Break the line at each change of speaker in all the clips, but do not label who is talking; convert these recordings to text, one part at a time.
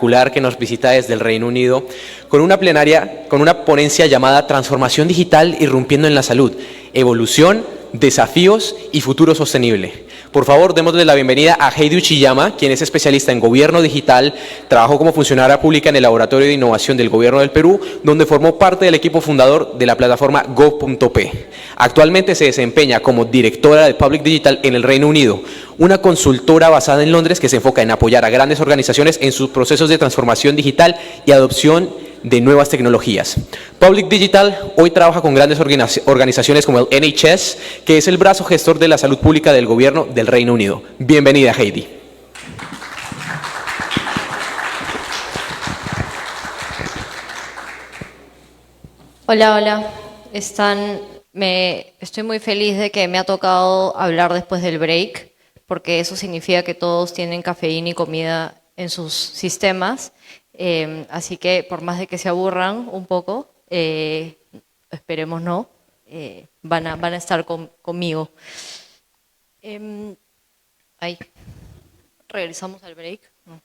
que nos visita desde el Reino Unido con una ponencia llamada Transformación Digital irrumpiendo en la salud, evolución, desafíos y futuro sostenible. Por favor, démosle la bienvenida a Heidi Uchiyama, quien es especialista en gobierno digital, trabajó como funcionaria pública en el Laboratorio de Innovación del Gobierno del Perú, donde formó parte del equipo fundador de la plataforma Go.p. Actualmente se desempeña como directora de Public Digital en el Reino Unido, una consultora basada en Londres que se enfoca en apoyar a grandes organizaciones en sus procesos de transformación digital y adopción de nuevas tecnologías. Public Digital hoy trabaja con grandes organizaciones como el NHS, que es el brazo gestor de la salud pública del gobierno del Reino Unido. Bienvenida, Heidi.
Hola, hola. Estoy muy feliz de que me ha tocado hablar después del break, porque eso significa que todos tienen cafeína y comida en sus sistemas. Así que por más de que se aburran un poco, esperemos no, van a estar conmigo. Ahí, regresamos al break. No.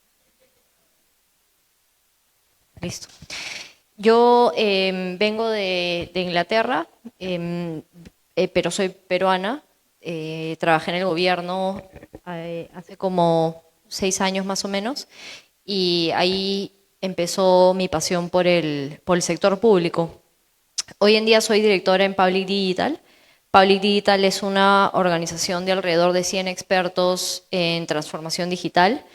Listo. Yo vengo de Inglaterra, pero soy peruana. Trabajé en el gobierno hace como 6 años más o menos, y ahí empezó mi pasión por el sector público. Hoy en día soy directora en Public Digital. Public Digital es una organización de alrededor de 100 expertos en transformación digital.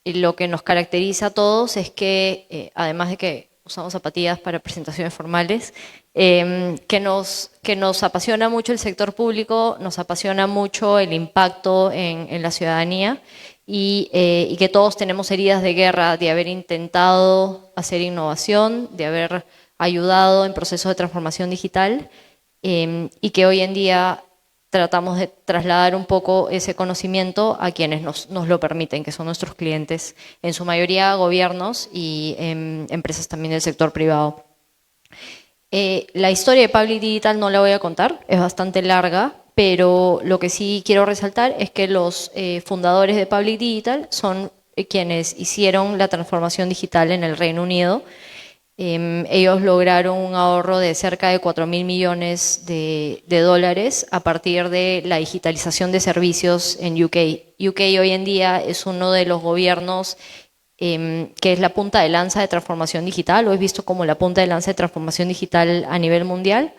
Y lo que nos caracteriza a todos es que, además de que usamos zapatillas para presentaciones formales, que nos apasiona mucho el sector público, nos apasiona mucho el impacto en la ciudadanía, y que todos tenemos heridas de guerra de haber intentado hacer innovación, de haber ayudado en procesos de transformación digital, y que hoy en día tratamos de trasladar un poco ese conocimiento a quienes nos lo permiten, que son nuestros clientes, en su mayoría gobiernos y empresas también del sector privado. La historia de Public Digital no la voy a contar, es bastante larga, pero lo que sí quiero resaltar es que los fundadores de Public Digital son quienes hicieron la transformación digital en el Reino Unido. Ellos lograron un ahorro de cerca de 4.000 millones de dólares a partir de la digitalización de servicios en UK. UK hoy en día es uno de los gobiernos que es la punta de lanza de transformación digital, o es visto como la punta de lanza de transformación digital a nivel mundial,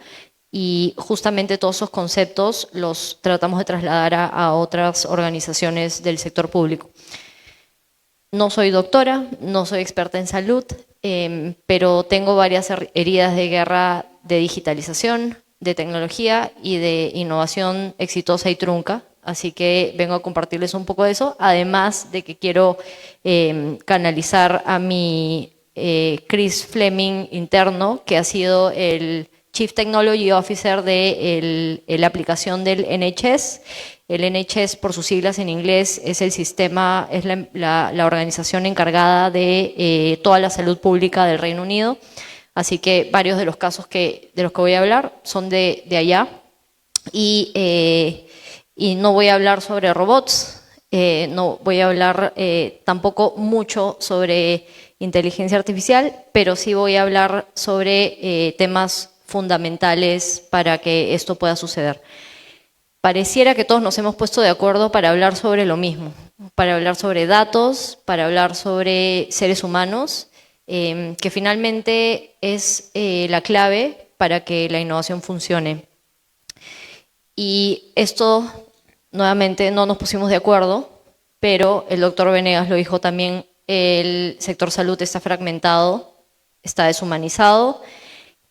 y justamente todos esos conceptos los tratamos de trasladar a otras organizaciones del sector público. No soy doctora, no soy experta en salud, pero tengo varias heridas de guerra de digitalización, de tecnología y de innovación exitosa y trunca. Así que vengo a compartirles un poco de eso, además de que quiero canalizar a mi Chris Fleming interno, que ha sido el Chief Technology Officer de la aplicación del NHS. El NHS, por sus siglas en inglés, es el sistema, es la organización encargada de toda la salud pública del Reino Unido. Así que varios de los casos de los que voy a hablar son de allá. Y no voy a hablar sobre robots, no voy a hablar tampoco mucho sobre inteligencia artificial, pero sí voy a hablar sobre temas fundamentales para que esto pueda suceder. Pareciera que todos nos hemos puesto de acuerdo para hablar sobre lo mismo, para hablar sobre datos, para hablar sobre seres humanos, que finalmente es la clave para que la innovación funcione. Y esto, nuevamente, no nos pusimos de acuerdo, pero el doctor Venegas lo dijo también, el sector salud está fragmentado, está deshumanizado,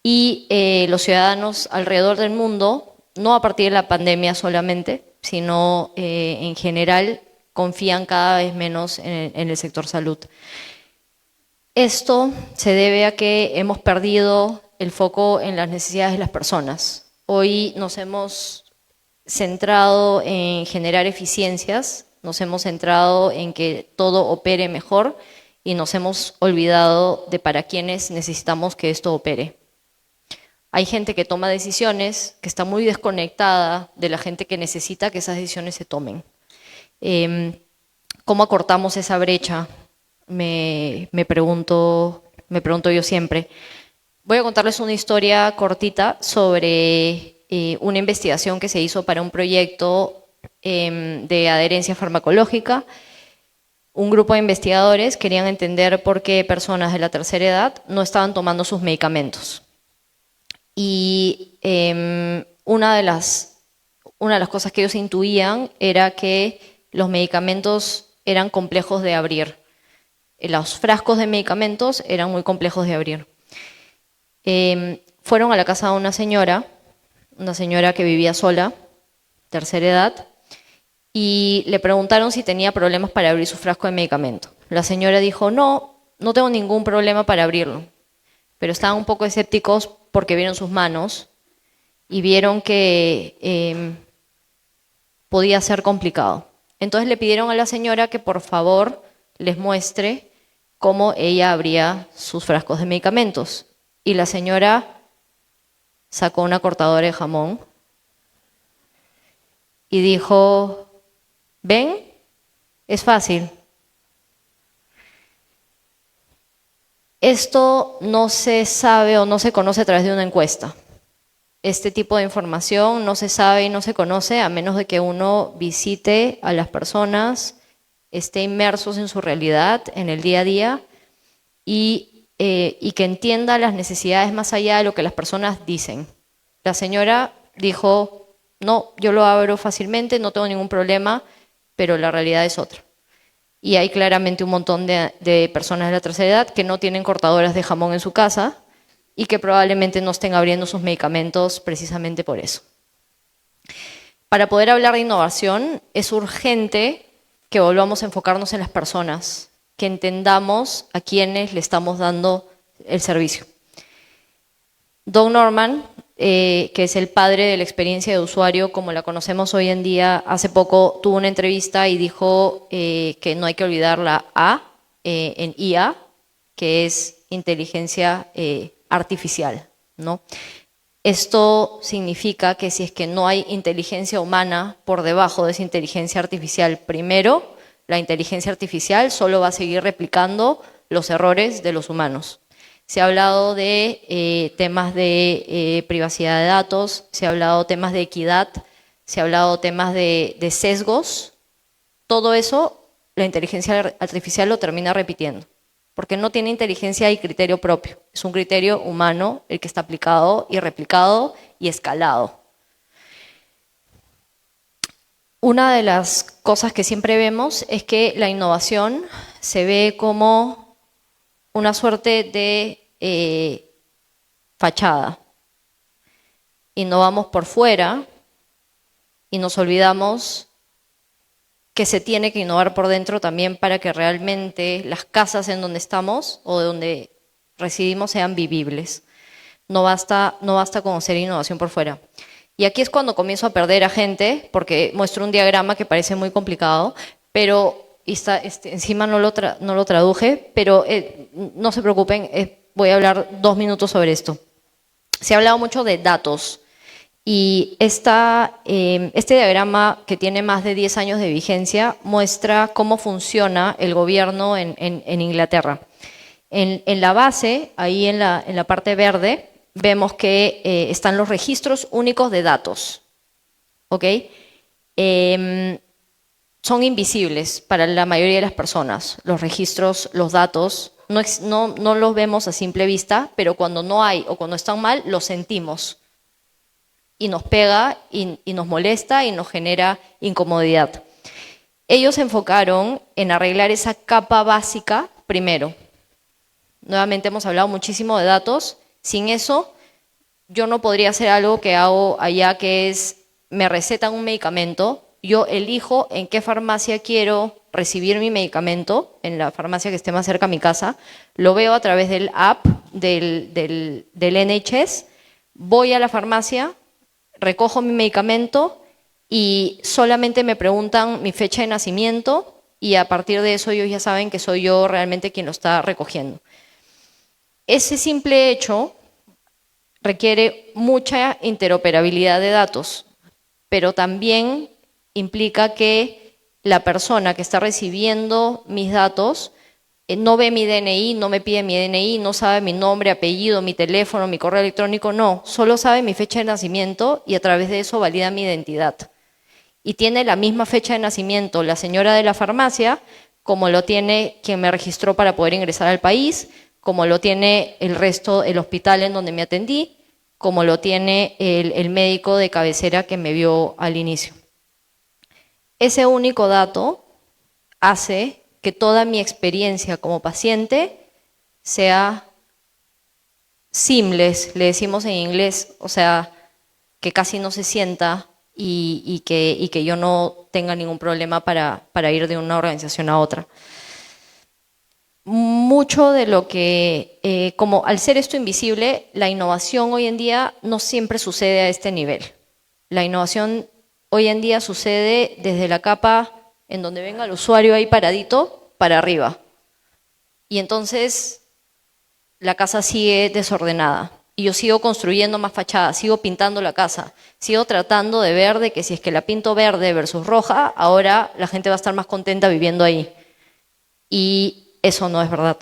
y los ciudadanos alrededor del mundo, no a partir de la pandemia solamente, sino en general, confían cada vez menos en el sector salud. Esto se debe a que hemos perdido el foco en las necesidades de las personas. Hoy nos hemos centrado en generar eficiencias, nos hemos centrado en que todo opere mejor y nos hemos olvidado de para quiénes necesitamos que esto opere. Hay gente que toma decisiones que está muy desconectada de la gente que necesita que esas decisiones se tomen. ¿Cómo acortamos esa brecha? me pregunto yo siempre. Voy a contarles una historia cortita sobre una investigación que se hizo para un proyecto de adherencia farmacológica. Un grupo de investigadores querían entender por qué personas de la tercera edad no estaban tomando sus medicamentos. Y una de las cosas que ellos intuían era que los medicamentos eran complejos de abrir. Los frascos de medicamentos eran muy complejos de abrir. Fueron a la casa de una señora que vivía sola, tercera edad, y le preguntaron si tenía problemas para abrir su frasco de medicamento. La señora dijo, no tengo ningún problema para abrirlo, pero estaban un poco escépticos porque vieron sus manos y vieron que podía ser complicado. Entonces le pidieron a la señora que por favor les muestre cómo ella abría sus frascos de medicamentos. Y la señora sacó una cortadora de jamón y dijo, ¿ven? Es fácil. Esto no se sabe o no se conoce a través de una encuesta. Este tipo de información no se sabe y no se conoce a menos de que uno visite a las personas, esté inmersos en su realidad, en el día a día, y que entienda las necesidades más allá de lo que las personas dicen. La señora dijo, no, yo lo abro fácilmente, no tengo ningún problema, pero la realidad es otra. Y hay claramente un montón de personas de la tercera edad que no tienen cortadoras de jamón en su casa y que probablemente no estén abriendo sus medicamentos precisamente por eso. Para poder hablar de innovación, es urgente que volvamos a enfocarnos en las personas, que entendamos a quienes le estamos dando el servicio. Don Norman, que es el padre de la experiencia de usuario como la conocemos hoy en día, hace poco tuvo una entrevista y dijo que no hay que olvidar la A en IA, que es inteligencia artificial, ¿no? Esto significa que si es que no hay inteligencia humana por debajo de esa inteligencia artificial, primero, la inteligencia artificial solo va a seguir replicando los errores de los humanos. Se ha hablado de temas de privacidad de datos, se ha hablado de temas de equidad, se ha hablado de temas de sesgos. Todo eso la inteligencia artificial lo termina repitiendo, porque no tiene inteligencia y criterio propio. Es un criterio humano el que está aplicado y replicado y escalado. Una de las cosas que siempre vemos es que la innovación se ve como una suerte de fachada. Innovamos por fuera y nos olvidamos que se tiene que innovar por dentro también para que realmente las casas en donde estamos o donde residimos sean vivibles. No basta con hacer innovación por fuera. Y aquí es cuando comienzo a perder a gente, porque muestro un diagrama que parece muy complicado, pero encima no lo traduje, pero no se preocupen, voy a hablar 2 minutos sobre esto. Se ha hablado mucho de datos y este diagrama, que tiene más de 10 años de vigencia, muestra cómo funciona el gobierno en Inglaterra. En la base, ahí en la parte verde, vemos que están los registros únicos de datos. ¿Ok? Son invisibles para la mayoría de las personas, los registros, los datos. No los vemos a simple vista, pero cuando no hay o cuando están mal, los sentimos. Y nos pega y nos molesta y nos genera incomodidad. Ellos se enfocaron en arreglar esa capa básica primero. Nuevamente hemos hablado muchísimo de datos. Sin eso, yo no podría hacer algo que hago allá, que es, me recetan un medicamento, yo elijo en qué farmacia quiero recibir mi medicamento, en la farmacia que esté más cerca a mi casa, lo veo a través del app del NHS, voy a la farmacia, recojo mi medicamento y solamente me preguntan mi fecha de nacimiento y a partir de eso ellos ya saben que soy yo realmente quien lo está recogiendo. Ese simple hecho requiere mucha interoperabilidad de datos, pero también implica que la persona que está recibiendo mis datos no ve mi DNI, no me pide mi DNI, no sabe mi nombre, apellido, mi teléfono, mi correo electrónico, no. Solo sabe mi fecha de nacimiento y a través de eso valida mi identidad. Y tiene la misma fecha de nacimiento la señora de la farmacia como lo tiene quien me registró para poder ingresar al país, como lo tiene el resto del hospital en donde me atendí, como lo tiene el médico de cabecera que me vio al inicio. Ese único dato hace que toda mi experiencia como paciente sea seamless, le decimos en inglés, o sea, que casi no se sienta y que yo no tenga ningún problema para ir de una organización a otra. Mucho de lo que, como al ser esto invisible, la innovación hoy en día no siempre sucede a este nivel. La innovación hoy en día sucede desde la capa en donde venga el usuario ahí paradito para arriba. Y entonces la casa sigue desordenada. Y yo sigo construyendo más fachadas, sigo pintando la casa, sigo tratando de ver de que si es que la pinto verde versus roja, ahora la gente va a estar más contenta viviendo ahí. Y eso no es verdad.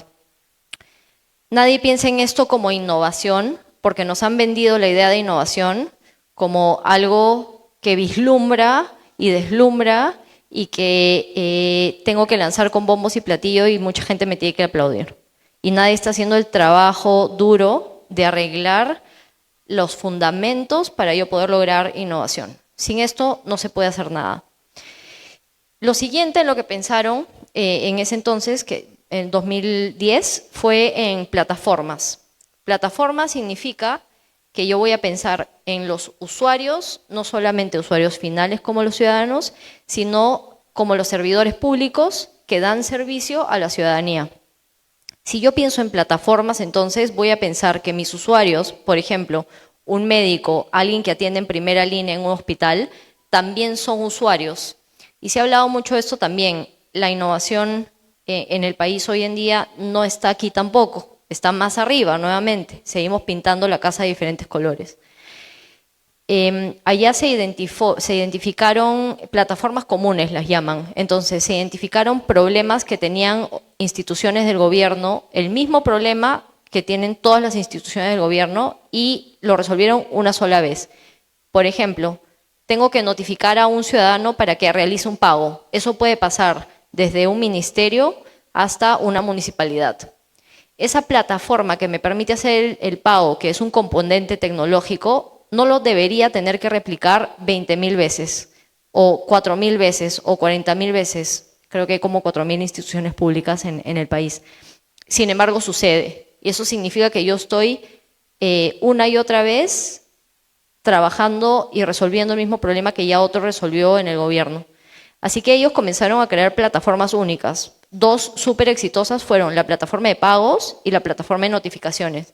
Nadie piensa en esto como innovación, porque nos han vendido la idea de innovación como algo que vislumbra y deslumbra y que tengo que lanzar con bombos y platillos y mucha gente me tiene que aplaudir. Y nadie está haciendo el trabajo duro de arreglar los fundamentos para yo poder lograr innovación. Sin esto no se puede hacer nada. Lo siguiente en lo que pensaron en ese entonces, que en 2010, fue en plataformas. Plataformas significa que yo voy a pensar en los usuarios, no solamente usuarios finales como los ciudadanos, sino como los servidores públicos que dan servicio a la ciudadanía. Si yo pienso en plataformas, entonces voy a pensar que mis usuarios, por ejemplo, un médico, alguien que atiende en primera línea en un hospital, también son usuarios. Y se ha hablado mucho de esto también. La innovación en el país hoy en día no está aquí tampoco, está más arriba nuevamente. Seguimos pintando la casa de diferentes colores. Allá se identificaron plataformas comunes, las llaman. Entonces se identificaron problemas que tenían instituciones del gobierno, el mismo problema que tienen todas las instituciones del gobierno y lo resolvieron una sola vez. Por ejemplo, tengo que notificar a un ciudadano para que realice un pago. Eso puede pasar desde un ministerio hasta una municipalidad. Esa plataforma que me permite hacer el pago, que es un componente tecnológico, no lo debería tener que replicar 20.000 veces, o 4.000 veces, o 40.000 veces. Creo que hay como 4.000 instituciones públicas en el país. Sin embargo, sucede. Y eso significa que yo estoy una y otra vez trabajando y resolviendo el mismo problema que ya otro resolvió en el gobierno. Así que ellos comenzaron a crear plataformas únicas. Dos súper exitosas fueron la plataforma de pagos y la plataforma de notificaciones.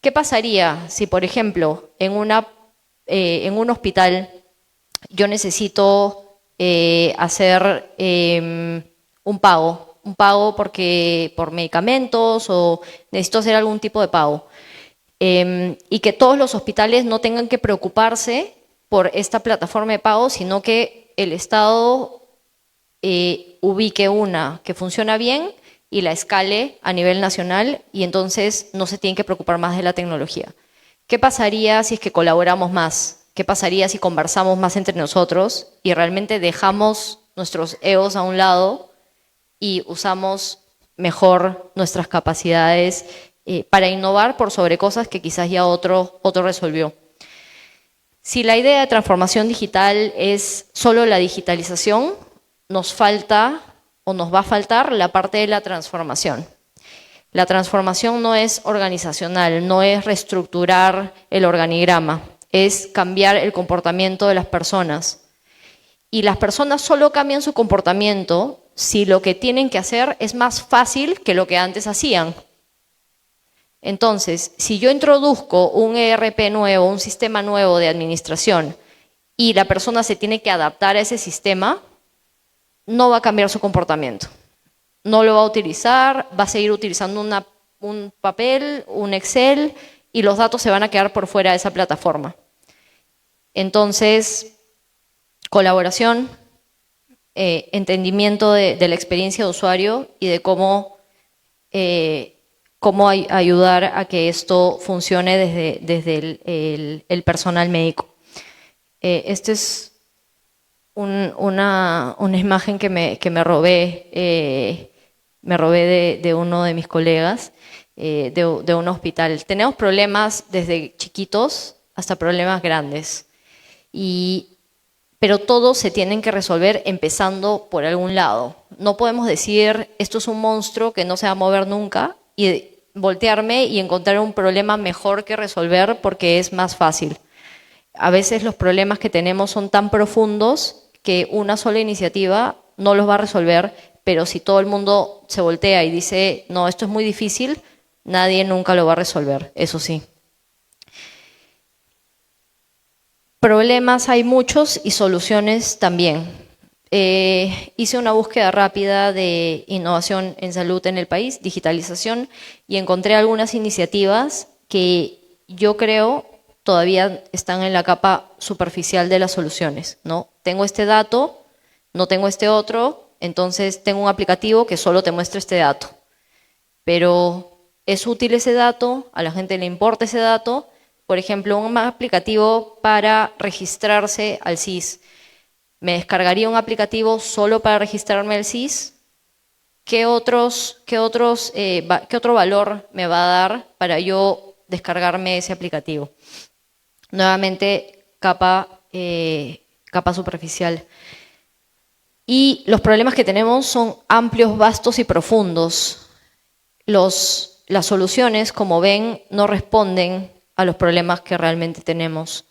¿Qué pasaría si, por ejemplo, en un hospital yo necesito hacer un pago porque por medicamentos o necesito hacer algún tipo de pago? Y que todos los hospitales no tengan que preocuparse por esta plataforma de pago, sino que el Estado ubique una que funciona bien y la escale a nivel nacional y entonces no se tienen que preocupar más de la tecnología. ¿Qué pasaría si es que colaboramos más? ¿Qué pasaría si conversamos más entre nosotros y realmente dejamos nuestros egos a un lado y usamos mejor nuestras capacidades para innovar por sobre cosas que quizás ya otro resolvió? Si la idea de transformación digital es solo la digitalización, nos falta o nos va a faltar la parte de la transformación. La transformación no es organizacional, no es reestructurar el organigrama, es cambiar el comportamiento de las personas. Y las personas solo cambian su comportamiento si lo que tienen que hacer es más fácil que lo que antes hacían. Entonces, si yo introduzco un ERP nuevo, un sistema nuevo de administración, y la persona se tiene que adaptar a ese sistema, no va a cambiar su comportamiento. No lo va a utilizar, va a seguir utilizando un papel, un Excel, y los datos se van a quedar por fuera de esa plataforma. Entonces, colaboración, entendimiento de la experiencia de usuario y de cómo cómo ayudar a que esto funcione desde el personal médico. Esta es una imagen que me robé de uno de mis colegas, de un hospital. Tenemos problemas desde chiquitos hasta problemas grandes, pero todos se tienen que resolver empezando por algún lado. No podemos decir, esto es un monstruo que no se va a mover nunca, y voltearme y encontrar un problema mejor que resolver porque es más fácil. A veces los problemas que tenemos son tan profundos que una sola iniciativa no los va a resolver, pero si todo el mundo se voltea y dice, no, esto es muy difícil, nadie nunca lo va a resolver, eso sí. Problemas hay muchos y soluciones también. Hice una búsqueda rápida de innovación en salud en el país, digitalización, y encontré algunas iniciativas que yo creo todavía están en la capa superficial de las soluciones, ¿no? Tengo este dato, no tengo este otro, entonces tengo un aplicativo que solo te muestra este dato. Pero ¿es útil ese dato? ¿A la gente le importa ese dato? Por ejemplo, un aplicativo para registrarse al SIS. ¿Me descargaría un aplicativo solo para registrarme al SIS? ¿Qué otro valor me va a dar para yo descargarme ese aplicativo? Nuevamente, capa superficial. Y los problemas que tenemos son amplios, vastos y profundos. Las soluciones, como ven, no responden a los problemas que realmente tenemos.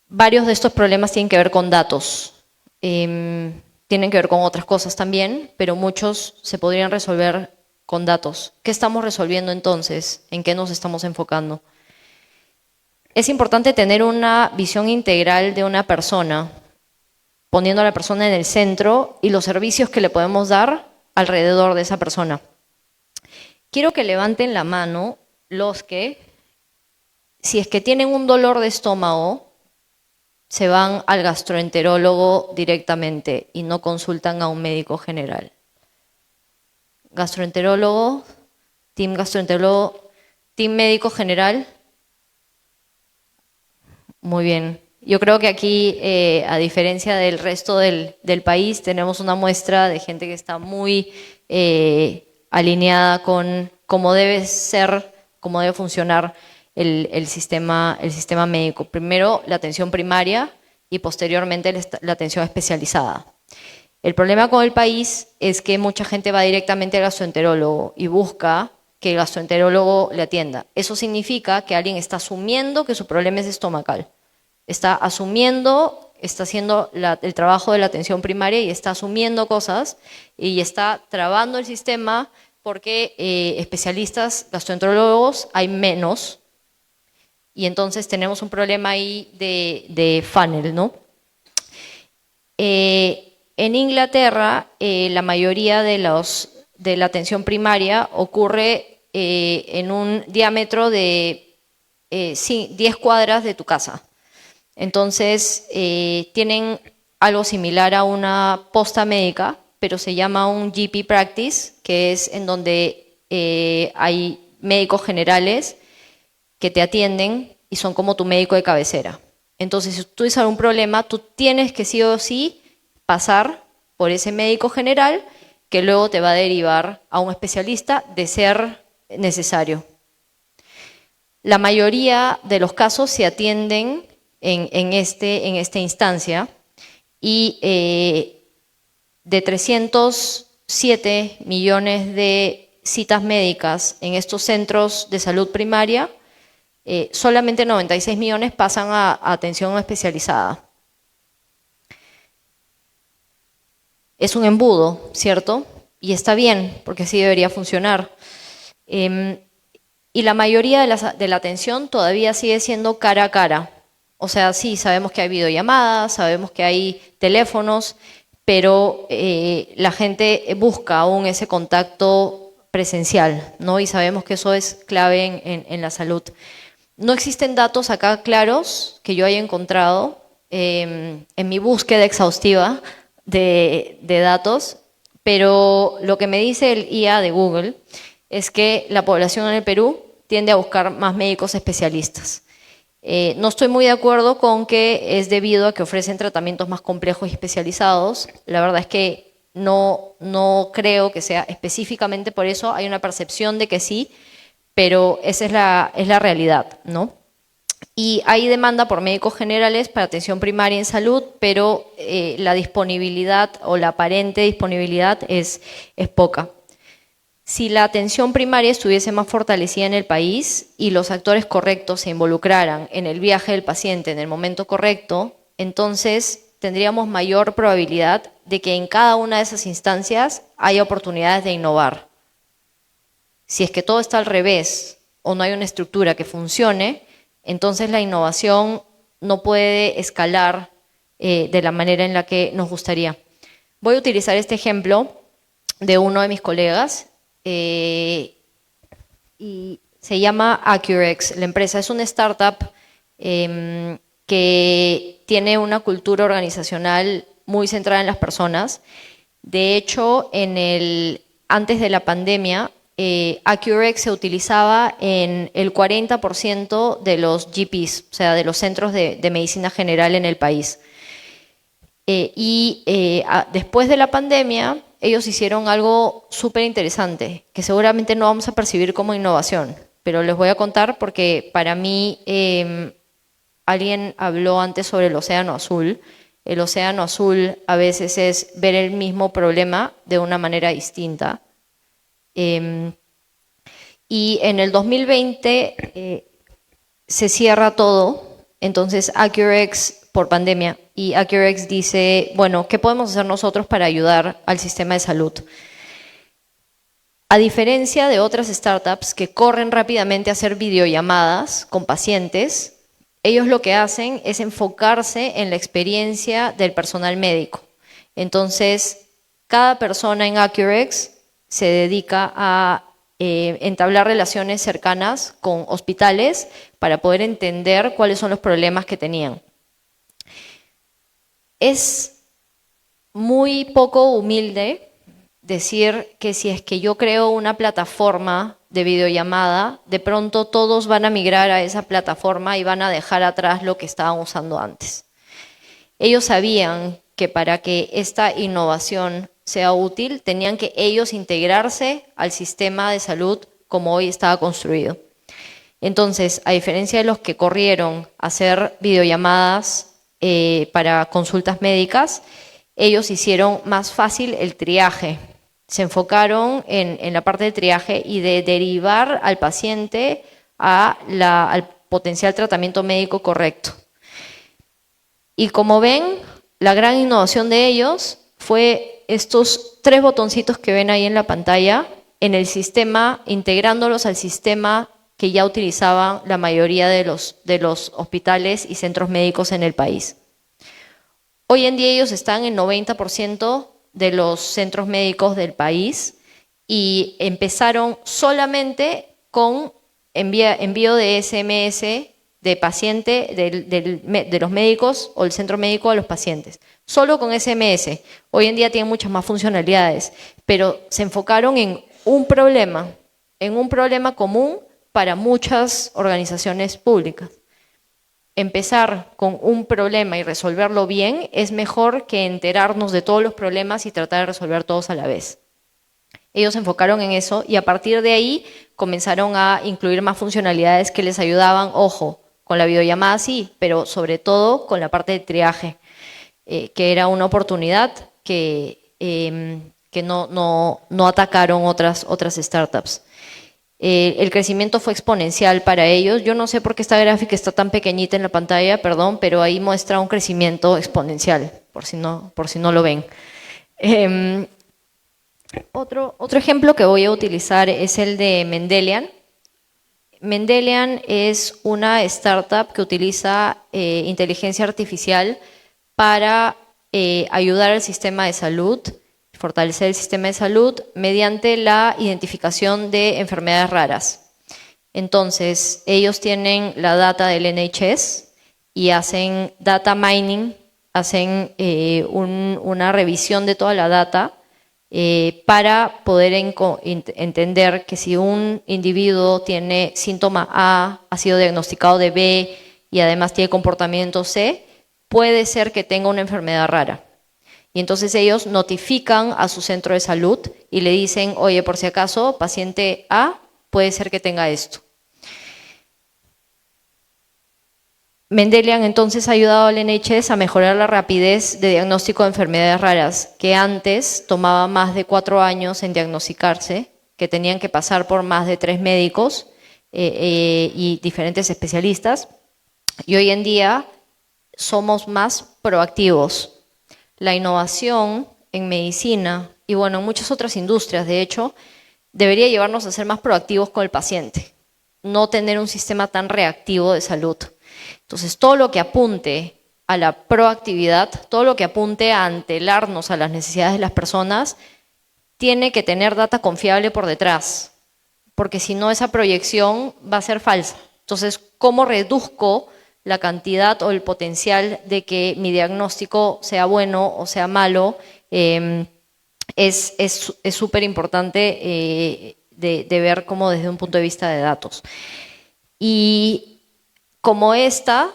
Varios de estos problemas tienen que ver con datos. Tienen que ver con otras cosas también, pero muchos se podrían resolver con datos. ¿Qué estamos resolviendo entonces? ¿En qué nos estamos enfocando? Es importante tener una visión integral de una persona, poniendo a la persona en el centro y los servicios que le podemos dar alrededor de esa persona. Quiero que levanten la mano los que, si es que tienen un dolor de estómago, se van al gastroenterólogo directamente y no consultan a un médico general. Gastroenterólogo, team médico general. Muy bien. Yo creo que aquí, a diferencia del resto del país, tenemos una muestra de gente que está muy alineada con cómo debe ser, cómo debe funcionar el sistema médico. Primero la atención primaria y posteriormente la atención especializada. El problema con el país es que mucha gente va directamente al gastroenterólogo y busca que el gastroenterólogo le atienda. Eso significa que alguien está asumiendo que su problema es estomacal. Está asumiendo, está haciendo el trabajo de la atención primaria y está asumiendo cosas y está trabando el sistema porque especialistas, gastroenterólogos, hay menos. Y entonces tenemos un problema ahí de funnel, ¿no? En Inglaterra, la mayoría de la atención primaria ocurre en un diámetro de 10 cuadras de tu casa. Entonces, tienen algo similar a una posta médica, pero se llama un GP practice, que es en donde hay médicos generales que te atienden y son como tu médico de cabecera. Entonces, si tú tienes algún problema, tú tienes que sí o sí pasar por ese médico general que luego te va a derivar a un especialista de ser necesario. La mayoría de los casos se atienden en esta instancia y de 307 millones de citas médicas en estos centros de salud primaria, solamente 96 millones pasan a atención especializada. Es un embudo, ¿cierto? Y está bien, porque así debería funcionar. Y la mayoría de la atención todavía sigue siendo cara a cara. O sea, sí, sabemos que hay videollamadas, sabemos que hay teléfonos, pero la gente busca aún ese contacto presencial, ¿no? Y sabemos que eso es clave en la salud. No existen datos acá claros que yo haya encontrado en mi búsqueda exhaustiva de datos, pero lo que me dice el IA de Google es que la población en el Perú tiende a buscar más médicos especialistas. No estoy muy de acuerdo con que es debido a que ofrecen tratamientos más complejos y especializados. La verdad es que no creo que sea específicamente por eso. Hay una percepción de que sí, pero esa es la realidad, ¿no? Y hay demanda por médicos generales para atención primaria en salud, pero la disponibilidad o la aparente disponibilidad es poca. Si la atención primaria estuviese más fortalecida en el país y los actores correctos se involucraran en el viaje del paciente en el momento correcto, entonces tendríamos mayor probabilidad de que en cada una de esas instancias haya oportunidades de innovar. Si es que todo está al revés o no hay una estructura que funcione, entonces la innovación no puede escalar de la manera en la que nos gustaría. Voy a utilizar este ejemplo de uno de mis colegas y se llama Accurex. La empresa es una startup que tiene una cultura organizacional muy centrada en las personas. De hecho, antes de la pandemia, Accurex se utilizaba en el 40% de los GPs, o sea, de los centros de medicina general en el país. Después de la pandemia, ellos hicieron algo súper interesante, que seguramente no vamos a percibir como innovación, pero les voy a contar porque para mí alguien habló antes sobre el océano azul. El océano azul a veces es ver el mismo problema de una manera distinta. Y en el 2020 se cierra todo, entonces Accurex, por pandemia, y Accurex dice, bueno, ¿qué podemos hacer nosotros para ayudar al sistema de salud? A diferencia de otras startups que corren rápidamente a hacer videollamadas con pacientes, ellos lo que hacen es enfocarse en la experiencia del personal médico. Entonces, cada persona en Accurex se dedica a entablar relaciones cercanas con hospitales para poder entender cuáles son los problemas que tenían. Es muy poco humilde decir que si es que yo creo una plataforma de videollamada, de pronto todos van a migrar a esa plataforma y van a dejar atrás lo que estaban usando antes. Ellos sabían que para que esta innovación sea útil, tenían que ellos integrarse al sistema de salud como hoy estaba construido. Entonces, a diferencia de los que corrieron a hacer videollamadas para consultas médicas, ellos hicieron más fácil el triaje. Se enfocaron en la parte de triaje y de derivar al paciente al potencial tratamiento médico correcto. Y como ven, la gran innovación de ellos fue estos 3 botoncitos que ven ahí en la pantalla en el sistema, integrándolos al sistema que ya utilizaban la mayoría de los hospitales y centros médicos en el país. Hoy en día ellos están en 90% de los centros médicos del país y empezaron solamente con envío de SMS de paciente, de los médicos o el centro médico a los pacientes. Solo con SMS. Hoy en día tienen muchas más funcionalidades, pero se enfocaron en un problema común para muchas organizaciones públicas. Empezar con un problema y resolverlo bien es mejor que enterarnos de todos los problemas y tratar de resolver todos a la vez. Ellos se enfocaron en eso y a partir de ahí comenzaron a incluir más funcionalidades que les ayudaban, ojo, con la videollamada sí, pero sobre todo con la parte de triaje, que era una oportunidad que no atacaron otras startups. El crecimiento fue exponencial para ellos. Yo no sé por qué esta gráfica está tan pequeñita en la pantalla, perdón, pero ahí muestra un crecimiento exponencial, por si no lo ven. Otro ejemplo que voy a utilizar es el de Mendelian. Mendelian es una startup que utiliza inteligencia artificial para ayudar al sistema de salud, fortalecer el sistema de salud mediante la identificación de enfermedades raras. Entonces, ellos tienen la data del NHS y hacen data mining, hacen una revisión de toda la data para poder entender que si un individuo tiene síntoma A, ha sido diagnosticado de B y además tiene comportamiento C, puede ser que tenga una enfermedad rara. Y entonces ellos notifican a su centro de salud y le dicen, oye, por si acaso, paciente A puede ser que tenga esto. Mendelian entonces ha ayudado al NHS a mejorar la rapidez de diagnóstico de enfermedades raras, que antes tomaba más de 4 años en diagnosticarse, que tenían que pasar por más de 3 médicos y diferentes especialistas. Y hoy en día somos más proactivos. La innovación en medicina y bueno, en muchas otras industrias, de hecho, debería llevarnos a ser más proactivos con el paciente, no tener un sistema tan reactivo de salud. Entonces, todo lo que apunte a la proactividad, todo lo que apunte a antelarnos a las necesidades de las personas, tiene que tener data confiable por detrás, porque si no, esa proyección va a ser falsa. Entonces, ¿cómo reduzco la cantidad o el potencial de que mi diagnóstico sea bueno o sea malo? Es súper importante de ver como desde un punto de vista de datos. Y como esta,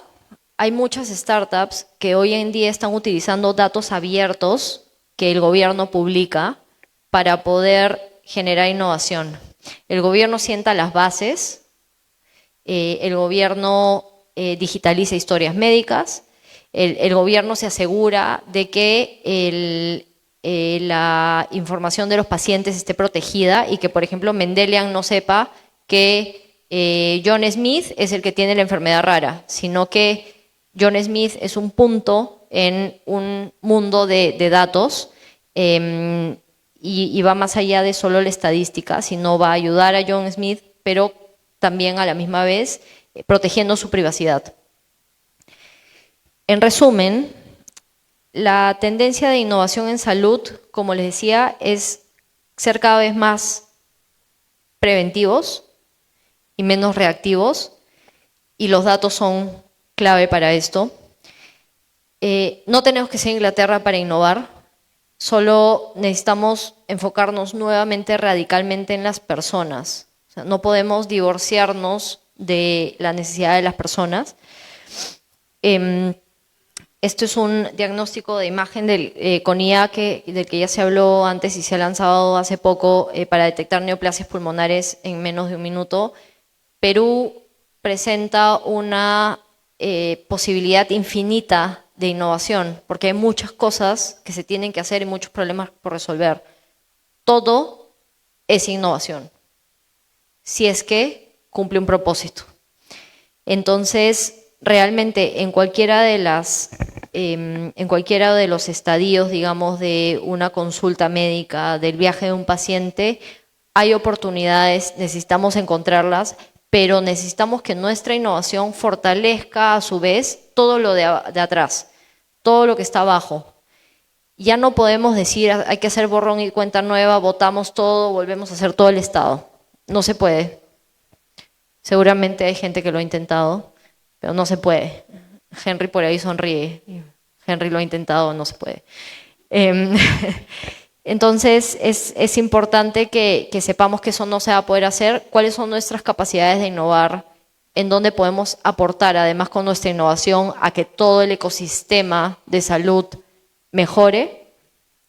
hay muchas startups que hoy en día están utilizando datos abiertos que el gobierno publica para poder generar innovación. El gobierno sienta las bases, el gobierno digitaliza historias médicas, el gobierno se asegura de que la información de los pacientes esté protegida y que, por ejemplo, Mendelian no sepa que John Smith es el que tiene la enfermedad rara, sino que John Smith es un punto en un mundo de datos y va más allá de solo la estadística, sino va a ayudar a John Smith, pero también a la misma vez protegiendo su privacidad. En resumen, la tendencia de innovación en salud, como les decía, es ser cada vez más preventivos y menos reactivos, y los datos son clave para esto. No tenemos que ser Inglaterra para innovar, solo necesitamos enfocarnos nuevamente radicalmente en las personas. O sea, no podemos divorciarnos de la necesidad de las personas. Esto es un diagnóstico de imagen con IA del que ya se habló antes y se ha lanzado hace poco para detectar neoplasias pulmonares en menos de 1 minuto. Perú presenta una posibilidad infinita de innovación, porque hay muchas cosas que se tienen que hacer y muchos problemas por resolver. Todo es innovación, si es que cumple un propósito. Entonces, realmente en cualquiera de los estadios, digamos, de una consulta médica, del viaje de un paciente, hay oportunidades, necesitamos encontrarlas, pero necesitamos que nuestra innovación fortalezca a su vez todo lo de atrás, todo lo que está abajo. Ya no podemos decir, hay que hacer borrón y cuenta nueva, votamos todo, volvemos a hacer todo el Estado. No se puede. Seguramente hay gente que lo ha intentado, pero no se puede. Henry por ahí sonríe. Henry lo ha intentado, no se puede. Entonces, es importante que sepamos que eso no se va a poder hacer, cuáles son nuestras capacidades de innovar, en dónde podemos aportar, además con nuestra innovación, a que todo el ecosistema de salud mejore.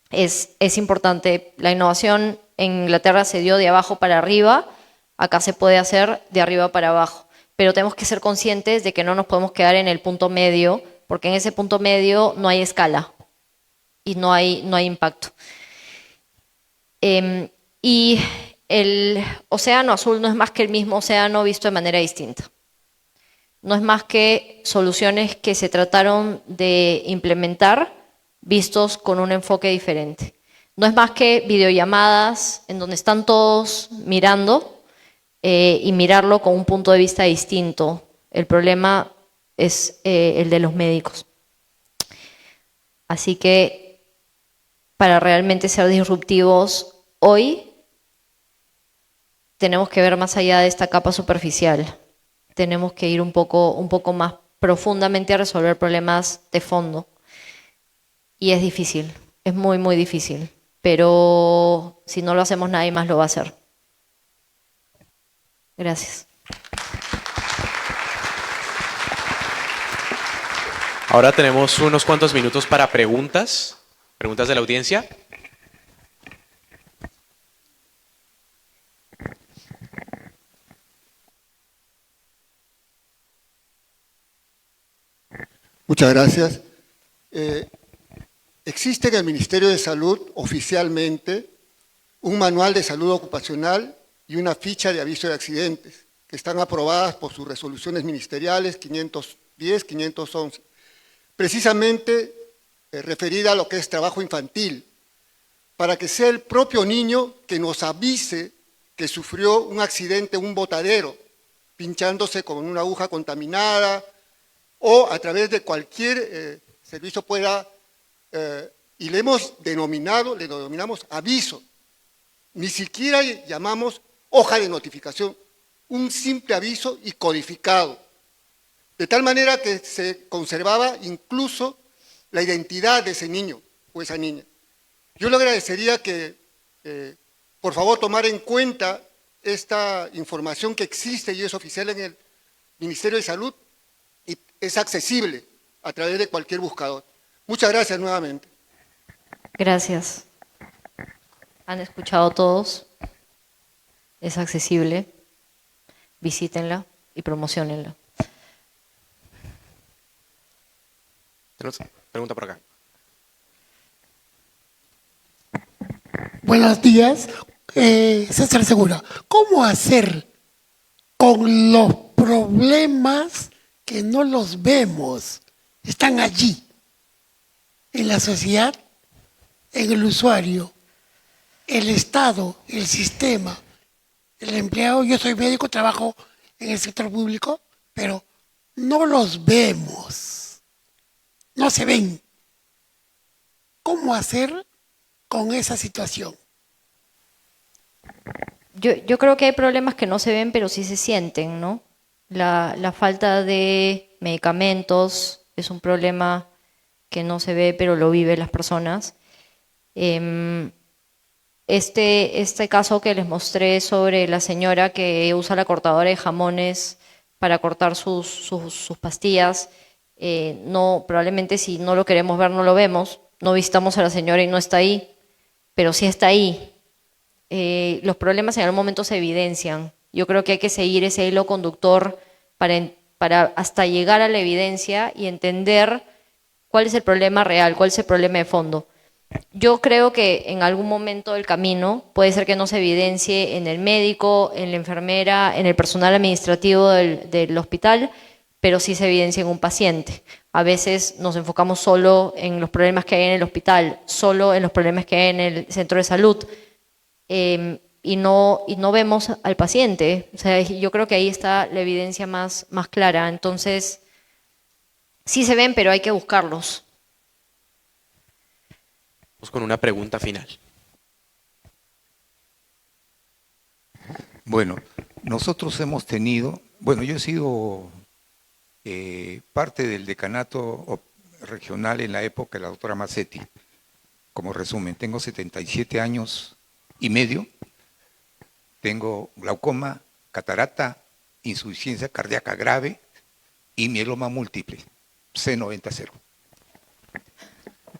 Es importante. La innovación en Inglaterra se dio de abajo para arriba, acá se puede hacer de arriba para abajo. Pero tenemos que ser conscientes de que no nos podemos quedar en el punto medio, porque en ese punto medio no hay escala y no hay impacto. Y el océano azul no es más que el mismo océano visto de manera distinta. No es más que soluciones que se trataron de implementar vistos con un enfoque diferente. No es más que videollamadas en donde están todos mirando y mirarlo con un punto de vista distinto. El problema es el de los médicos. Así que para realmente ser disruptivos hoy tenemos que ver más allá de esta capa superficial. Tenemos que ir un poco más profundamente a resolver problemas de fondo. Y es difícil, es muy, muy difícil. pero si no lo hacemos nadie más lo va a hacer. Gracias.
Ahora tenemos unos cuantos minutos para preguntas de la audiencia.
Muchas gracias. Existe en el Ministerio de Salud oficialmente un manual de salud ocupacional y una ficha de aviso de accidentes que están aprobadas por sus resoluciones ministeriales 510, 511, precisamente referida a lo que es trabajo infantil, para que sea el propio niño que nos avise que sufrió un accidente, un botadero, pinchándose con una aguja contaminada, o a través de cualquier servicio pueda, y le denominamos aviso. Ni siquiera llamamos hoja de notificación, un simple aviso y codificado. De tal manera que se conservaba incluso la identidad de ese niño o esa niña. Yo le agradecería que, por favor, tomara en cuenta esta información que existe y es oficial en el Ministerio de Salud, y es accesible a través de cualquier buscador. Muchas gracias nuevamente.
Gracias. Han escuchado todos. Es accesible. Visítenla y promociónenla.
Tenemos pregunta por acá.
Buenos días, César Segura. ¿Cómo hacer con los problemas que no los vemos? Están allí, en la sociedad, en el usuario, el Estado, el sistema, el empleado. Yo soy médico, trabajo en el sector público, pero no los vemos, no se ven. ¿Cómo hacer con esa situación?
Yo creo que hay problemas que no se ven, pero sí se sienten, ¿no? La falta de medicamentos es un problema que no se ve, pero lo viven las personas. Este caso que les mostré sobre la señora que usa la cortadora de jamones para cortar sus pastillas, probablemente si no lo queremos ver, no lo vemos. No visitamos a la señora y no está ahí, pero sí está ahí. Los problemas en algún momento se evidencian. Yo creo que hay que seguir ese hilo conductor para hasta llegar a la evidencia y entender cuál es el problema real, cuál es el problema de fondo. Yo creo que en algún momento del camino puede ser que no se evidencie en el médico, en la enfermera, en el personal administrativo del hospital, pero sí se evidencia en un paciente. A veces nos enfocamos solo en los problemas que hay en el hospital, solo en los problemas que hay en el centro de salud, y no vemos al paciente. O sea, yo creo que ahí está la evidencia más clara. Entonces, sí se ven, pero hay que buscarlos.
Vamos con una pregunta final.
Bueno, nosotros hemos tenido, yo he sido parte del decanato regional en la época de la doctora Mazzetti. Como resumen, tengo 77 años y medio, tengo glaucoma, catarata, insuficiencia cardíaca grave y mieloma múltiple, C90-0.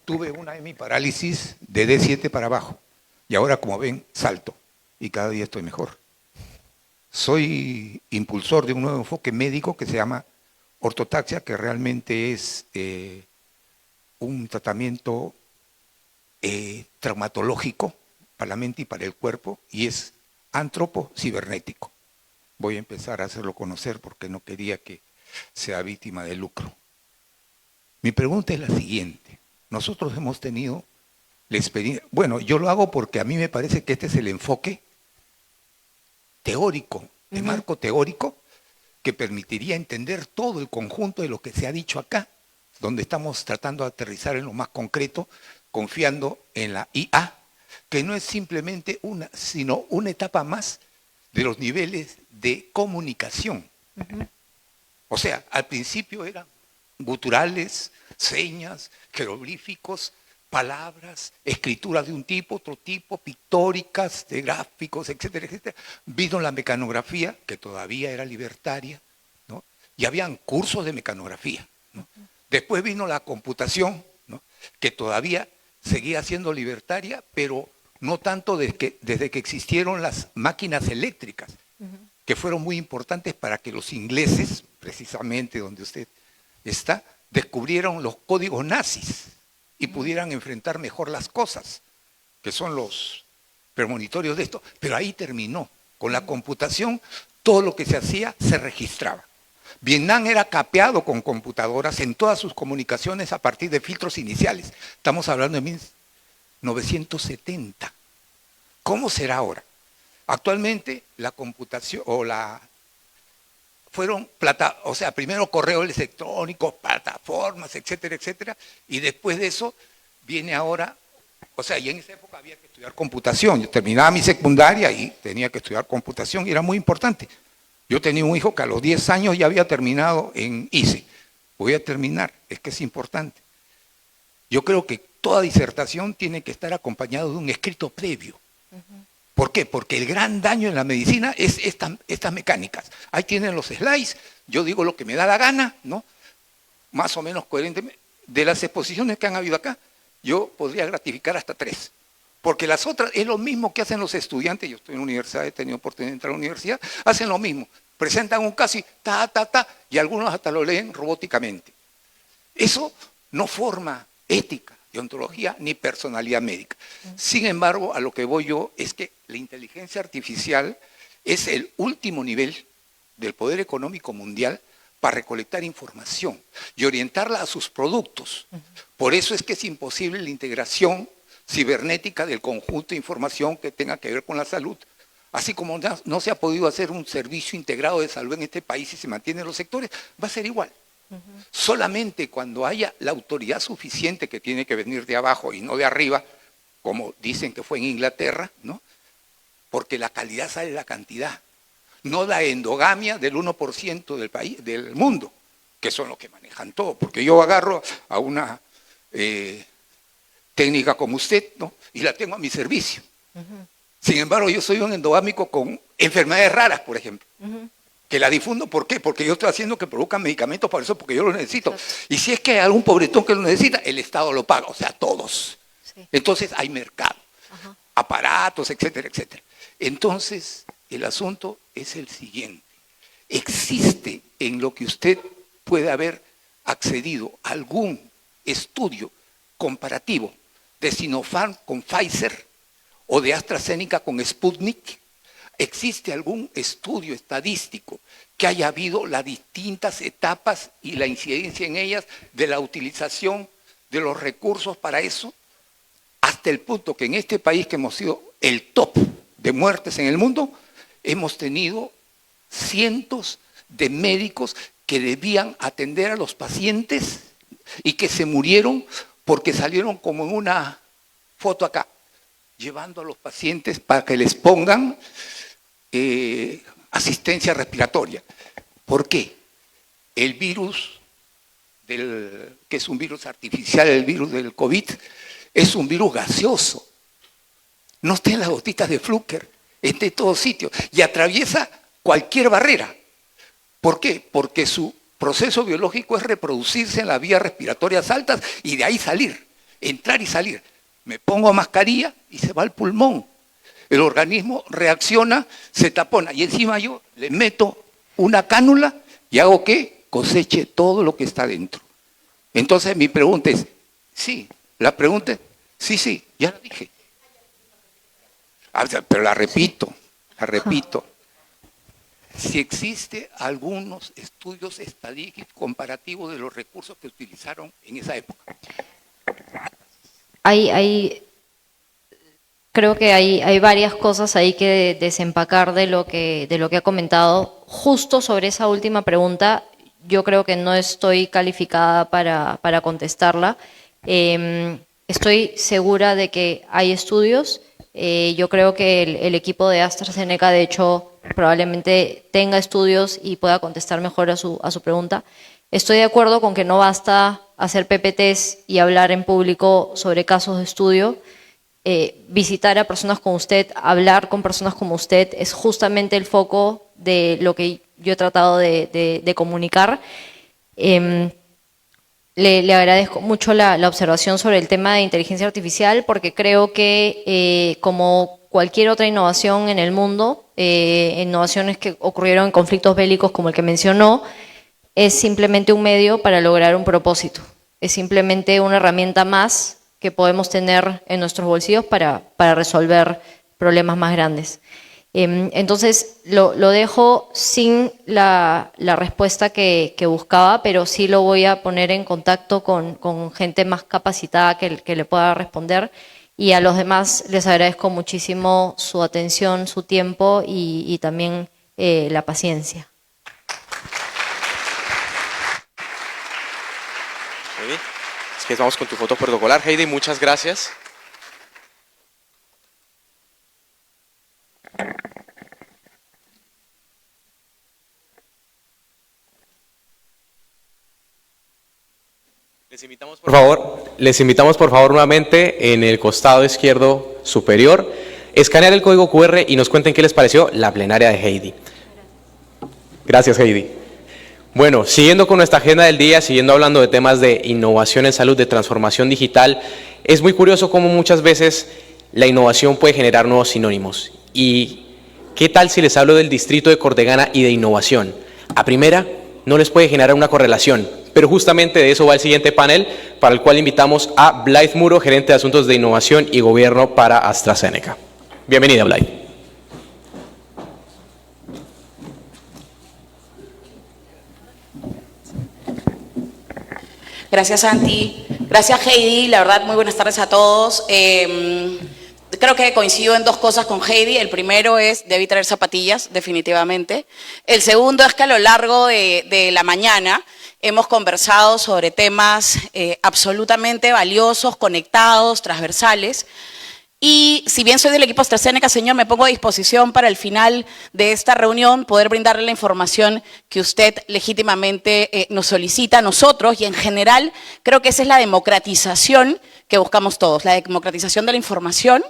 Tuve una hemiparálisis de D7 para abajo y ahora, como ven, salto y cada día estoy mejor. Soy impulsor de un nuevo enfoque médico que se llama ortotaxia, que realmente es un tratamiento traumatológico para la mente y para el cuerpo, y es antropo-cibernético. Voy a empezar a hacerlo conocer porque no quería que sea víctima de lucro. Mi pregunta es la siguiente. Nosotros hemos tenido la experiencia, yo lo hago porque a mí me parece que este es el enfoque teórico, de marco teórico, que permitiría entender todo el conjunto de lo que se ha dicho acá, donde estamos tratando de aterrizar en lo más concreto, confiando en la IA, que no es simplemente sino una etapa más de los niveles de comunicación. O sea, al principio eran guturales, señas, jeroglíficos, palabras, escrituras de un tipo, otro tipo, pictóricas, de gráficos, etcétera, etcétera. Vino la mecanografía, que todavía era libertaria, ¿no? Y habían cursos de mecanografía, ¿no? Después vino la computación, ¿no? Que todavía seguía siendo libertaria, pero no tanto desde que existieron las máquinas eléctricas, que fueron muy importantes para que los ingleses, precisamente donde usted está, descubrieron los códigos nazis y pudieran enfrentar mejor las cosas, que son los premonitorios de esto. Pero ahí terminó. Con la computación, todo lo que se hacía se registraba. Vietnam era capeado con computadoras en todas sus comunicaciones a partir de filtros iniciales. Estamos hablando de 1970. ¿Cómo será ahora? Actualmente la computación fueron primero correo electrónico, plataformas, etcétera, etcétera, y después de eso viene ahora, y en esa época había que estudiar computación. Yo terminaba mi secundaria y tenía que estudiar computación y era muy importante. Yo tenía un hijo que a los 10 años ya había terminado en ICE. Voy a terminar, es que es importante. Yo creo que toda disertación tiene que estar acompañado de un escrito previo. ¿Por qué? Porque el gran daño en la medicina es estas mecánicas. Ahí tienen los slides, yo digo lo que me da la gana, ¿no? Más o menos coherentemente. De las exposiciones que han habido acá, yo podría gratificar hasta 3. Porque las otras es lo mismo que hacen los estudiantes. Yo estoy en la universidad, he tenido oportunidad de entrar a la universidad, hacen lo mismo. Presentan un caso y y algunos hasta lo leen robóticamente. Eso no forma ética, deontología ni personalidad médica. Sin embargo, a lo que voy yo es que la inteligencia artificial es el último nivel del poder económico mundial para recolectar información y orientarla a sus productos. Por eso es que es imposible la integración cibernética del conjunto de información que tenga que ver con la salud. Así como no se ha podido hacer un servicio integrado de salud en este país y se mantienen los sectores, va a ser igual. Solamente cuando haya la autoridad suficiente que tiene que venir de abajo y no de arriba, como dicen que fue en Inglaterra, ¿no? Porque la calidad sale de la cantidad, no la endogamia del 1% del país, del mundo, que son los que manejan todo. Porque yo agarro a una técnica como usted, ¿no? Y la tengo a mi servicio. Sin embargo, yo soy un endogámico con enfermedades raras, por ejemplo. Que la difundo, ¿por qué? Porque yo estoy haciendo que produzcan medicamentos para eso, porque yo lo necesito. Exacto. Y si es que hay algún pobretón que lo necesita, el Estado lo paga, o sea, todos. Sí. Entonces hay mercado, aparatos, etcétera, etcétera. Entonces, el asunto es el siguiente. ¿Existe en lo que usted puede haber accedido algún estudio comparativo de Sinopharm con Pfizer o de AstraZeneca con Sputnik? ¿Existe algún estudio estadístico que haya habido las distintas etapas y la incidencia en ellas de la utilización de los recursos para eso? Hasta el punto que en este país, que hemos sido el top de muertes en el mundo, hemos tenido cientos de médicos que debían atender a los pacientes y que se murieron porque salieron como en una foto acá, llevando a los pacientes para que les pongan asistencia respiratoria. ¿Por qué? El virus, que es un virus artificial, el virus del COVID, es un virus gaseoso. No está en las gotitas de Fluker, está en todos sitios y atraviesa cualquier barrera. ¿Por qué? Porque su proceso biológico es reproducirse en las vías respiratorias altas y de ahí salir, entrar y salir. Me pongo mascarilla y se va al pulmón. El organismo reacciona, se tapona y encima yo le meto una cánula y hago que coseche todo lo que está dentro. Entonces mi pregunta es, sí, la pregunta es, sí, ya la dije. Pero la repito. Si existe algunos estudios estadísticos comparativos de los recursos que utilizaron en esa época.
Creo que hay varias cosas ahí que desempacar de lo que ha comentado. Justo sobre esa última pregunta, yo creo que no estoy calificada para contestarla. Estoy segura de que hay estudios. Yo creo que el equipo de AstraZeneca, de hecho, probablemente tenga estudios y pueda contestar mejor a su pregunta. Estoy de acuerdo con que no basta hacer PPTs y hablar en público sobre casos de estudio. Visitar a personas como usted, hablar con personas como usted, es justamente el foco de lo que yo he tratado de comunicar. Le agradezco mucho la observación sobre el tema de inteligencia artificial, porque creo que como cualquier otra innovación en el mundo, innovaciones que ocurrieron en conflictos bélicos como el que mencionó, es simplemente un medio para lograr un propósito. Es simplemente una herramienta más que podemos tener en nuestros bolsillos para resolver problemas más grandes. Entonces, lo dejo sin la respuesta que buscaba, pero sí lo voy a poner en contacto con gente más capacitada que le pueda responder. Y a los demás les agradezco muchísimo su atención, su tiempo y también la paciencia.
Heidi, es que vamos con tu foto protocolar. Heidi, muchas gracias. Les invitamos por favor nuevamente en el costado izquierdo superior, escanear el código QR y nos cuenten qué les pareció la plenaria de Heidi. Gracias, Heidi. Bueno, siguiendo con nuestra agenda del día, siguiendo hablando de temas de innovación en salud, de transformación digital, es muy curioso cómo muchas veces la innovación puede generar nuevos sinónimos. ¿Y qué tal si les hablo del distrito de Cordegana y de innovación? A primera, no les puede generar una correlación, pero justamente de eso va el siguiente panel, para el cual invitamos a Blythe Muro, gerente de Asuntos de Innovación y Gobierno para AstraZeneca. Bienvenida, Blythe.
Gracias, Santi. Gracias, Heidi. La verdad, muy buenas tardes a todos. Creo que coincido en dos cosas con Heidi. El primero es, debí traer zapatillas, definitivamente. El segundo es que a lo largo de la mañana hemos conversado sobre temas absolutamente valiosos, conectados, transversales. Y si bien soy del equipo AstraZeneca, señor, me pongo a disposición para el final de esta reunión poder brindarle la información que usted legítimamente nos solicita a nosotros, y en general creo que esa es la democratización que buscamos todos, la democratización de la información,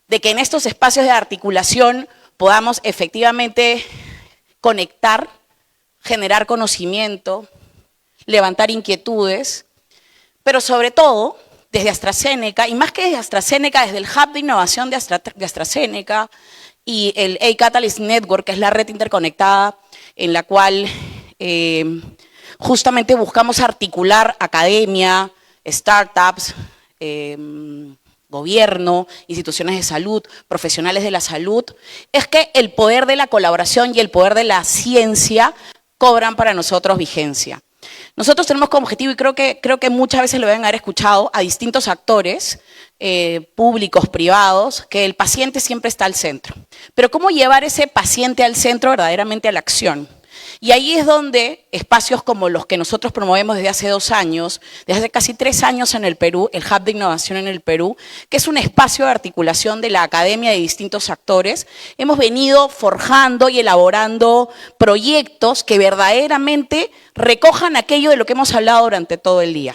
de que en estos espacios de articulación podamos efectivamente conectar, generar conocimiento, levantar inquietudes, pero sobre todo desde AstraZeneca, y más que desde AstraZeneca, desde el Hub de Innovación de AstraZeneca y el A-Catalyst Network, que es la red interconectada en la cual justamente buscamos articular academia, startups, gobierno, instituciones de salud, profesionales de la salud, es que el poder de la colaboración y el poder de la ciencia cobran para nosotros vigencia. Nosotros tenemos como objetivo, y creo que muchas veces lo deben haber escuchado, a distintos actores, públicos, privados, que el paciente siempre está al centro. Pero ¿cómo llevar ese paciente al centro verdaderamente a la acción? Y ahí es donde espacios como los que nosotros promovemos desde hace 2 años, desde hace casi 3 años en el Perú, el Hub de Innovación en el Perú, que es un espacio de articulación de la academia de distintos actores, hemos venido forjando y elaborando proyectos que verdaderamente recojan aquello de lo que hemos hablado durante todo el día.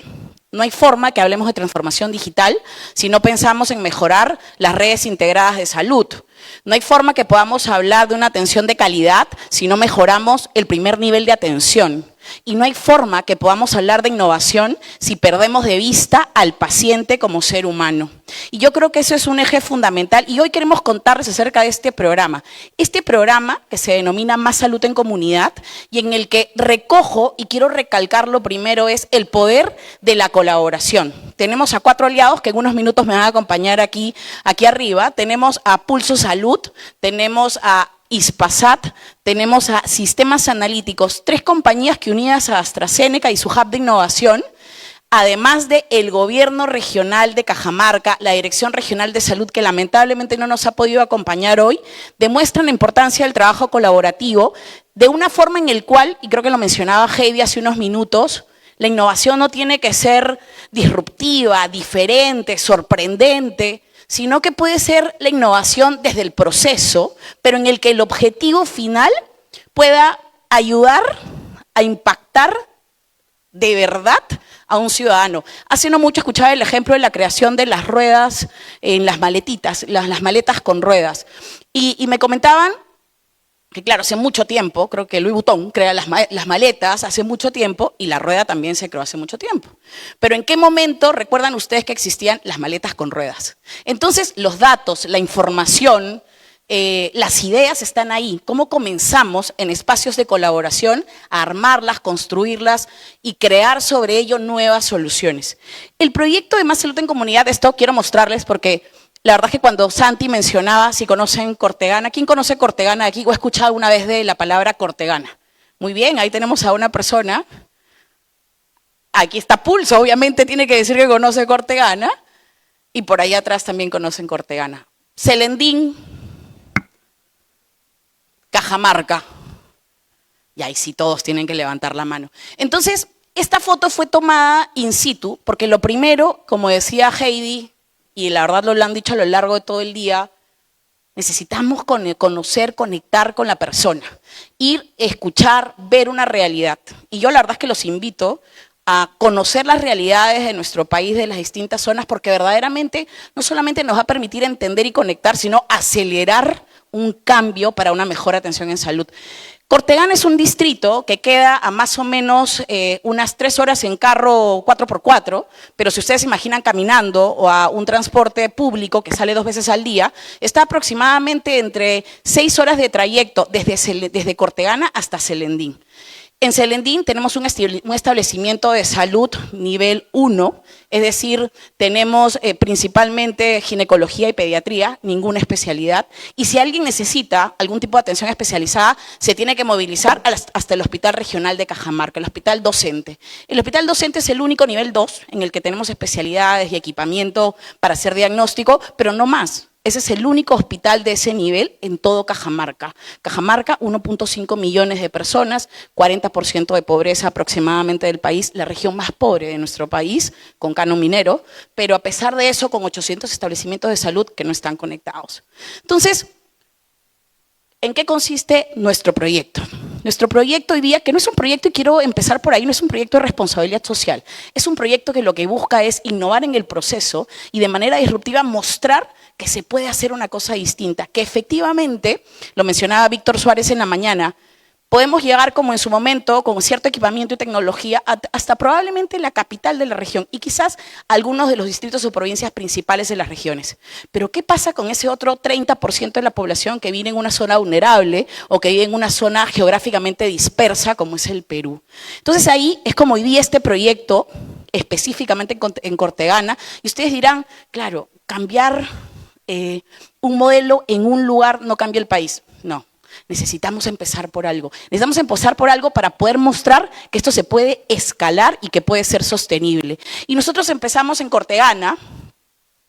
No hay forma que hablemos de transformación digital si no pensamos en mejorar las redes integradas de salud. No hay forma que podamos hablar de una atención de calidad si no mejoramos el primer nivel de atención. Y no hay forma que podamos hablar de innovación si perdemos de vista al paciente como ser humano. Y yo creo que eso es un eje fundamental, y hoy queremos contarles acerca de este programa. Este programa que se denomina Más Salud en Comunidad, y en el que recojo, y quiero recalcarlo primero, es el poder de la colaboración. Tenemos a 4 aliados que en unos minutos me van a acompañar aquí arriba. Tenemos a Pulso Salud, tenemos a ISPASAT, tenemos a Sistemas Analíticos, 3 compañías que, unidas a AstraZeneca y su Hub de Innovación, además del Gobierno Regional de Cajamarca, la Dirección Regional de Salud, que lamentablemente no nos ha podido acompañar hoy, demuestran la importancia del trabajo colaborativo de una forma en la cual, y creo que lo mencionaba Heidi hace unos minutos, la innovación no tiene que ser disruptiva, diferente, sorprendente, sino que puede ser la innovación desde el proceso, pero en el que el objetivo final pueda ayudar a impactar de verdad a un ciudadano. Hace no mucho escuchaba el ejemplo de la creación de las ruedas en las maletitas, las maletas con ruedas. Y me comentaban que claro, hace mucho tiempo, creo que Louis Vuitton crea las maletas hace mucho tiempo y la rueda también se creó hace mucho tiempo. Pero ¿en qué momento recuerdan ustedes que existían las maletas con ruedas? Entonces, los datos, la información, las ideas están ahí. ¿Cómo comenzamos en espacios de colaboración a armarlas, construirlas y crear sobre ello nuevas soluciones? El proyecto de Más Salud en Comunidad, esto quiero mostrarles porque la verdad es que cuando Santi mencionaba si conocen Cortegana, ¿quién conoce Cortegana de aquí o ha escuchado una vez de la palabra Cortegana? Muy bien, ahí tenemos a una persona. Aquí está Pulso, obviamente tiene que decir que conoce Cortegana. Y por ahí atrás también conocen Cortegana. Celendín, Cajamarca. Y ahí sí todos tienen que levantar la mano. Entonces, esta foto fue tomada in situ, porque lo primero, como decía Heidi, y la verdad lo han dicho a lo largo de todo el día, necesitamos conocer, conectar con la persona, ir, escuchar, ver una realidad. Y yo la verdad es que los invito a conocer las realidades de nuestro país, de las distintas zonas, porque verdaderamente no solamente nos va a permitir entender y conectar, sino acelerar un cambio para una mejor atención en salud. Cortegana es un distrito que queda a más o menos unas 3 horas en carro 4x4, pero si ustedes se imaginan caminando o a un transporte público que sale 2 veces al día, está aproximadamente entre 6 horas de trayecto desde Cortegana hasta Celendín. En Celendín tenemos un establecimiento de salud nivel 1, es decir, tenemos principalmente ginecología y pediatría, ninguna especialidad. Y si alguien necesita algún tipo de atención especializada, se tiene que movilizar hasta el Hospital Regional de Cajamarca, el Hospital Docente. El Hospital Docente es el único nivel 2 en el que tenemos especialidades y equipamiento para hacer diagnóstico, pero no más. Ese es el único hospital de ese nivel en todo Cajamarca. Cajamarca, 1.5 millones de personas, 40% de pobreza aproximadamente del país, la región más pobre de nuestro país, con canon minero, pero a pesar de eso, con 800 establecimientos de salud que no están conectados. Entonces, ¿en qué consiste nuestro proyecto? Nuestro proyecto hoy día, que no es un proyecto, y quiero empezar por ahí, no es un proyecto de responsabilidad social, es un proyecto que lo que busca es innovar en el proceso y de manera disruptiva mostrar que se puede hacer una cosa distinta, que efectivamente, lo mencionaba Víctor Suárez en la mañana, podemos llegar como en su momento, con cierto equipamiento y tecnología, hasta probablemente la capital de la región y quizás algunos de los distritos o provincias principales de las regiones. Pero ¿qué pasa con ese otro 30% de la población que vive en una zona vulnerable o que vive en una zona geográficamente dispersa como es el Perú? Entonces ahí es como hoy día este proyecto, específicamente en Cortegana, y ustedes dirán, claro, cambiar un modelo en un lugar no cambia el país. No. Necesitamos empezar por algo. Necesitamos empezar por algo para poder mostrar que esto se puede escalar y que puede ser sostenible. Y nosotros empezamos en Cortegana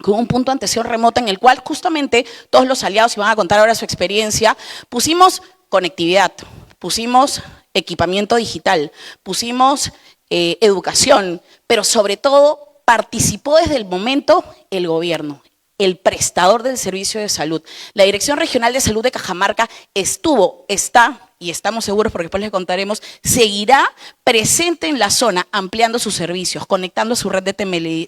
con un punto de atención remota en el cual justamente todos los aliados, y van a contar ahora su experiencia, pusimos conectividad, pusimos equipamiento digital, pusimos educación, pero sobre todo participó desde el momento el gobierno, el prestador del servicio de salud. La Dirección Regional de Salud de Cajamarca está, y estamos seguros porque después les contaremos, seguirá presente en la zona, ampliando sus servicios, conectando su red de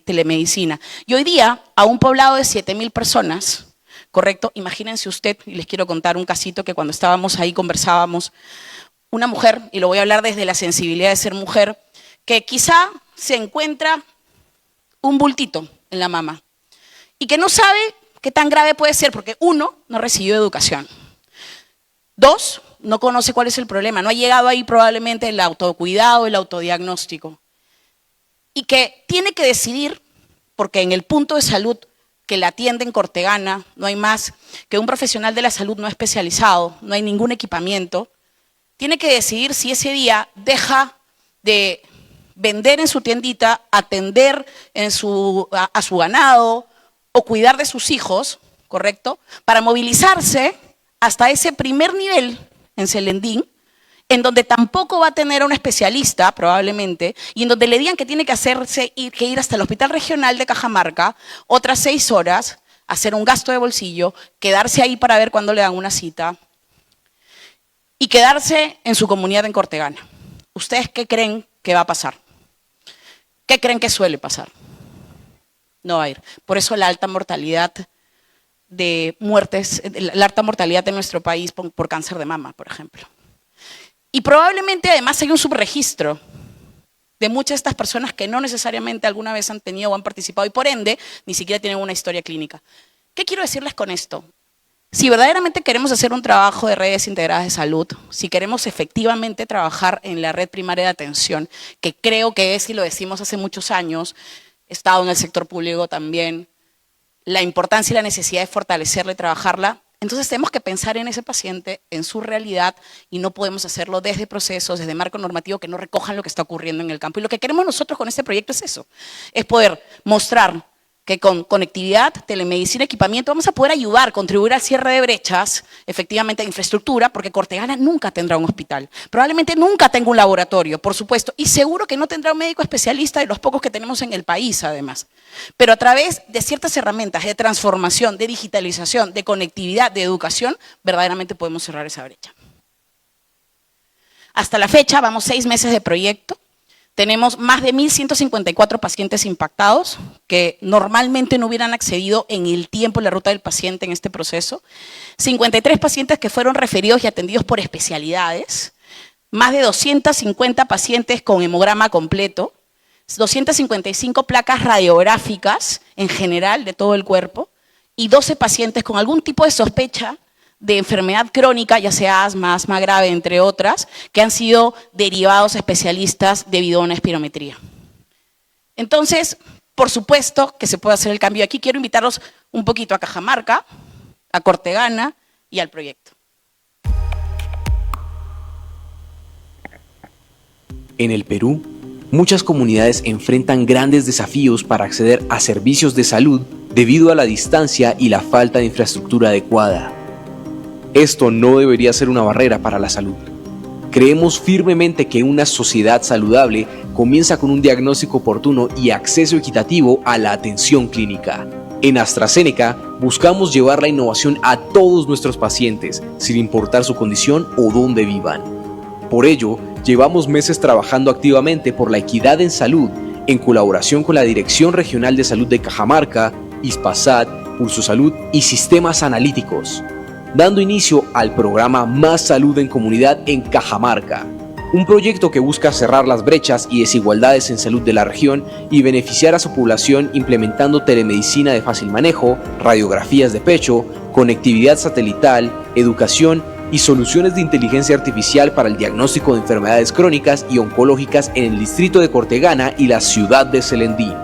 telemedicina. Y hoy día, a un poblado de 7.000 personas, ¿correcto? Imagínense usted, y les quiero contar un casito que cuando estábamos ahí conversábamos, una mujer, y lo voy a hablar desde la sensibilidad de ser mujer, que quizá se encuentra un bultito en la mama, y que no sabe qué tan grave puede ser, porque 1, no recibió educación. 2, no conoce cuál es el problema, no ha llegado ahí probablemente el autocuidado, el autodiagnóstico. Y que tiene que decidir, porque en el punto de salud que la atiende en Cortegana no hay más que un profesional de la salud no especializado, no hay ningún equipamiento, tiene que decidir si ese día deja de vender en su tiendita, atender a su ganado, o cuidar de sus hijos, ¿correcto? Para movilizarse hasta ese primer nivel en Celendín, en donde tampoco va a tener a un especialista, probablemente, y en donde le digan que tiene que ir hasta el Hospital Regional de Cajamarca, otras 6 horas, hacer un gasto de bolsillo, quedarse ahí para ver cuándo le dan una cita, y quedarse en su comunidad en Cortegana. ¿Ustedes qué creen que va a pasar? ¿Qué creen que suele pasar? No va a ir. Por eso la alta mortalidad de muertes, la alta mortalidad de nuestro país por cáncer de mama, por ejemplo. Y probablemente además hay un subregistro de muchas de estas personas que no necesariamente alguna vez han tenido o han participado y por ende ni siquiera tienen una historia clínica. ¿Qué quiero decirles con esto? Si verdaderamente queremos hacer un trabajo de redes integradas de salud, si queremos efectivamente trabajar en la red primaria de atención, que creo que es, y lo decimos hace muchos años, he estado en el sector público también, la importancia y la necesidad de fortalecerla y trabajarla, entonces tenemos que pensar en ese paciente, en su realidad, y no podemos hacerlo desde procesos, desde marco normativo que no recojan lo que está ocurriendo en el campo. Y lo que queremos nosotros con este proyecto es eso, es poder mostrar que con conectividad, telemedicina, equipamiento, vamos a poder ayudar, contribuir al cierre de brechas, efectivamente, de infraestructura, porque Cortegana nunca tendrá un hospital, probablemente nunca tenga un laboratorio, por supuesto, y seguro que no tendrá un médico especialista de los pocos que tenemos en el país, además. Pero a través de ciertas herramientas de transformación, de digitalización, de conectividad, de educación, verdaderamente podemos cerrar esa brecha. Hasta la fecha, vamos 6 meses de proyecto. Tenemos más de 1.154 pacientes impactados que normalmente no hubieran accedido en el tiempo en la ruta del paciente en este proceso. 53 pacientes que fueron referidos y atendidos por especialidades. Más de 250 pacientes con hemograma completo. 255 placas radiográficas en general de todo el cuerpo. Y 12 pacientes con algún tipo de sospecha de enfermedad crónica, ya sea asma, asma grave, entre otras, que han sido derivados a especialistas debido a una espirometría. Entonces, por supuesto que se puede hacer el cambio. Aquí quiero invitarlos un poquito a Cajamarca, a Cortegana y al proyecto.
En el Perú, muchas comunidades enfrentan grandes desafíos para acceder a servicios de salud debido a la distancia y la falta de infraestructura adecuada. Esto no debería ser una barrera para la salud. Creemos firmemente que una sociedad saludable comienza con un diagnóstico oportuno y acceso equitativo a la atención clínica. En AstraZeneca buscamos llevar la innovación a todos nuestros pacientes, sin importar su condición o dónde vivan. Por ello, llevamos meses trabajando activamente por la equidad en salud, en colaboración con la Dirección Regional de Salud de Cajamarca, ISPASAT, Pulso Salud y Sistemas Analíticos, dando inicio al programa Más Salud en Comunidad en Cajamarca, un proyecto que busca cerrar las brechas y desigualdades en salud de la región y beneficiar a su población implementando telemedicina de fácil manejo, radiografías de pecho, conectividad satelital, educación y soluciones de inteligencia artificial para el diagnóstico de enfermedades crónicas y oncológicas en el distrito de Cortegana y la ciudad de Celendín.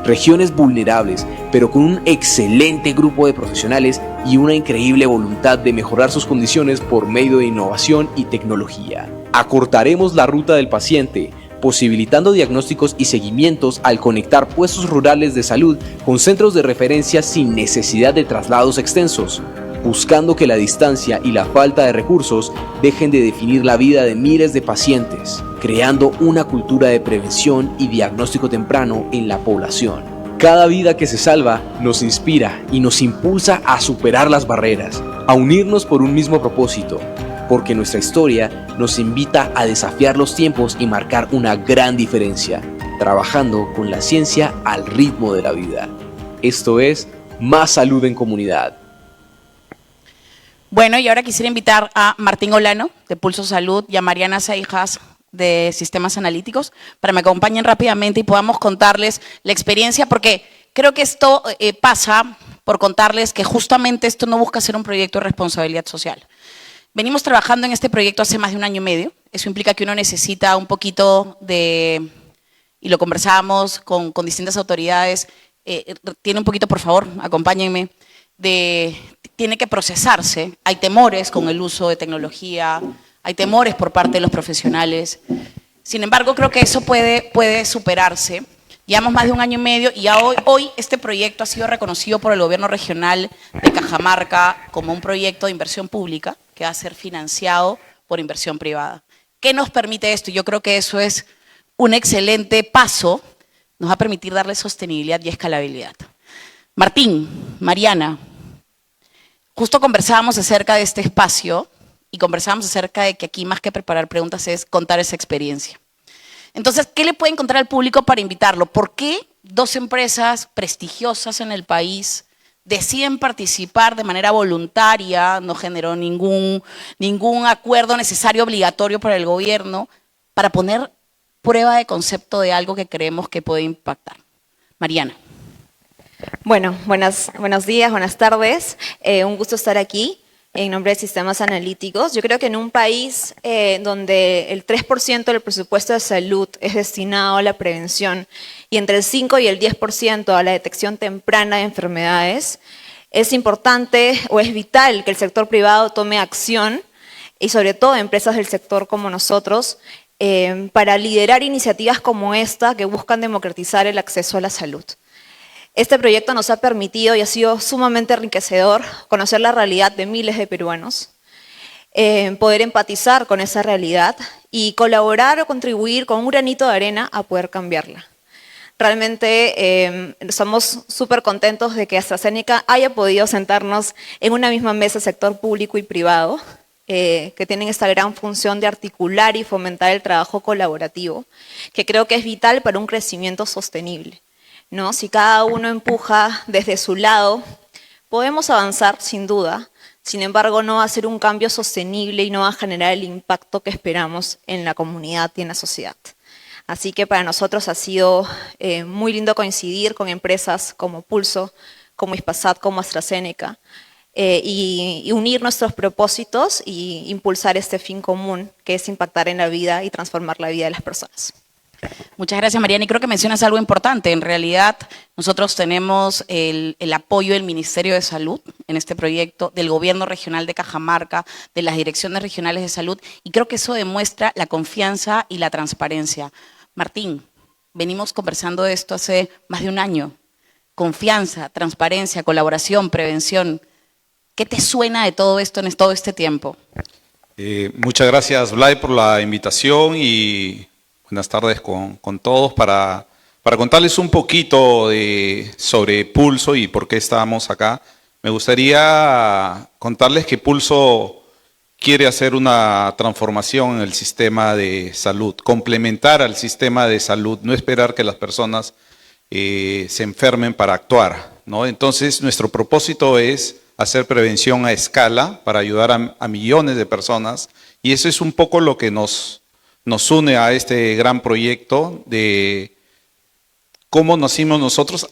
Regiones vulnerables, pero con un excelente grupo de profesionales y una increíble voluntad de mejorar sus condiciones por medio de innovación y tecnología. Acortaremos la ruta del paciente, posibilitando diagnósticos y seguimientos al conectar puestos rurales de salud con centros de referencia sin necesidad de traslados extensos, buscando que la distancia y la falta de recursos dejen de definir la vida de miles de pacientes, creando una cultura de prevención y diagnóstico temprano en la población. Cada vida que se salva nos inspira y nos impulsa a superar las barreras, a unirnos por un mismo propósito, porque nuestra historia nos invita a desafiar los tiempos y marcar una gran diferencia, trabajando con la ciencia al ritmo de la vida. Esto es Más Salud en Comunidad.
Bueno, y ahora quisiera invitar a Martín Olano, de Pulso Salud, y a Mariana Seijas, de Sistemas Analíticos, para que me acompañen rápidamente y podamos contarles la experiencia, porque creo que esto pasa por contarles que justamente esto no busca ser un proyecto de responsabilidad social. Venimos trabajando en este proyecto hace más de 1 año y medio. Eso implica que uno necesita un poquito de, y lo conversamos con distintas autoridades, tiene un poquito, por favor, acompáñenme, tiene que procesarse. Hay temores con el uso de tecnología, hay temores por parte de los profesionales. Sin embargo, creo que eso puede superarse. Llevamos más de 1 año y medio y hoy este proyecto ha sido reconocido por el gobierno regional de Cajamarca como un proyecto de inversión pública que va a ser financiado por inversión privada. ¿Qué nos permite esto? Yo creo que eso es un excelente paso, nos va a permitir darle sostenibilidad y escalabilidad. Martín, Mariana, justo conversábamos acerca de este espacio y conversábamos acerca de que aquí más que preparar preguntas es contar esa experiencia. Entonces, ¿qué le puede encontrar al público para invitarlo? ¿Por qué dos empresas prestigiosas en el país deciden participar de manera voluntaria, no generó ningún acuerdo necesario obligatorio para el gobierno, para poner prueba de concepto de algo que creemos que puede impactar? Mariana.
Bueno, buenos días, buenas tardes. Un gusto estar aquí en nombre de Sistemas Analíticos. Yo creo que en un país donde el 3% del presupuesto de salud es destinado a la prevención y entre el 5 y el 10% a la detección temprana de enfermedades, es importante o es vital que el sector privado tome acción y sobre todo empresas del sector como nosotros para liderar iniciativas como esta que buscan democratizar el acceso a la salud. Este proyecto nos ha permitido y ha sido sumamente enriquecedor conocer la realidad de miles de peruanos, poder empatizar con esa realidad y colaborar o contribuir con un granito de arena a poder cambiarla. Realmente estamos súper contentos de que AstraZeneca haya podido sentarnos en una misma mesa sector público y privado, que tienen esta gran función de articular y fomentar el trabajo colaborativo, que creo que es vital para un crecimiento sostenible, ¿no? Si cada uno empuja desde su lado, podemos avanzar sin duda, sin embargo no va a ser un cambio sostenible y no va a generar el impacto que esperamos en la comunidad y en la sociedad. Así que para nosotros ha sido muy lindo coincidir con empresas como Pulso, como Hispasat, como AstraZeneca, y unir nuestros propósitos y impulsar este fin común que es impactar en la vida y transformar la vida de las personas.
Muchas gracias, Mariana. Y creo que mencionas algo importante. En realidad, nosotros tenemos el apoyo del Ministerio de Salud en este proyecto, del Gobierno Regional de Cajamarca, de las direcciones regionales de salud, y creo que eso demuestra la confianza y la transparencia. Martín, venimos conversando de esto hace más de un año. Confianza, transparencia, colaboración, prevención. ¿Qué te suena de todo esto en todo este tiempo?
Muchas gracias, Blay, por la invitación y buenas tardes con todos para contarles un poquito sobre Pulso y por qué estamos acá. Me gustaría contarles que Pulso quiere hacer una transformación en el sistema de salud, complementar al sistema de salud, no esperar que las personas se enfermen para actuar, ¿no? Entonces, nuestro propósito es hacer prevención a escala para ayudar a millones de personas y eso es un poco lo que nos une a este gran proyecto de cómo nacimos nosotros.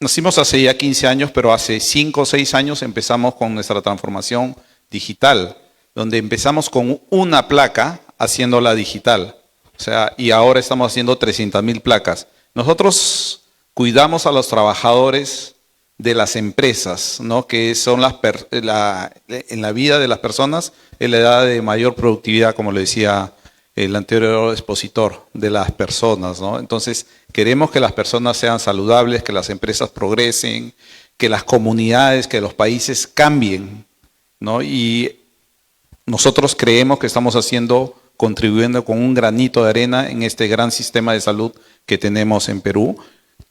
Nacimos hace ya 15 años, pero hace 5 o 6 años empezamos con nuestra transformación digital, donde empezamos con una placa haciéndola digital. O sea, y ahora estamos haciendo 300,000 placas. Nosotros cuidamos a los trabajadores de las empresas, ¿no? Que son en la vida de las personas, en la edad de mayor productividad, como le decía el anterior expositor, de las personas, ¿no? Entonces, queremos que las personas sean saludables, que las empresas progresen, que las comunidades, que los países cambien, ¿no? Y nosotros creemos que estamos contribuyendo con un granito de arena en este gran sistema de salud que tenemos en Perú.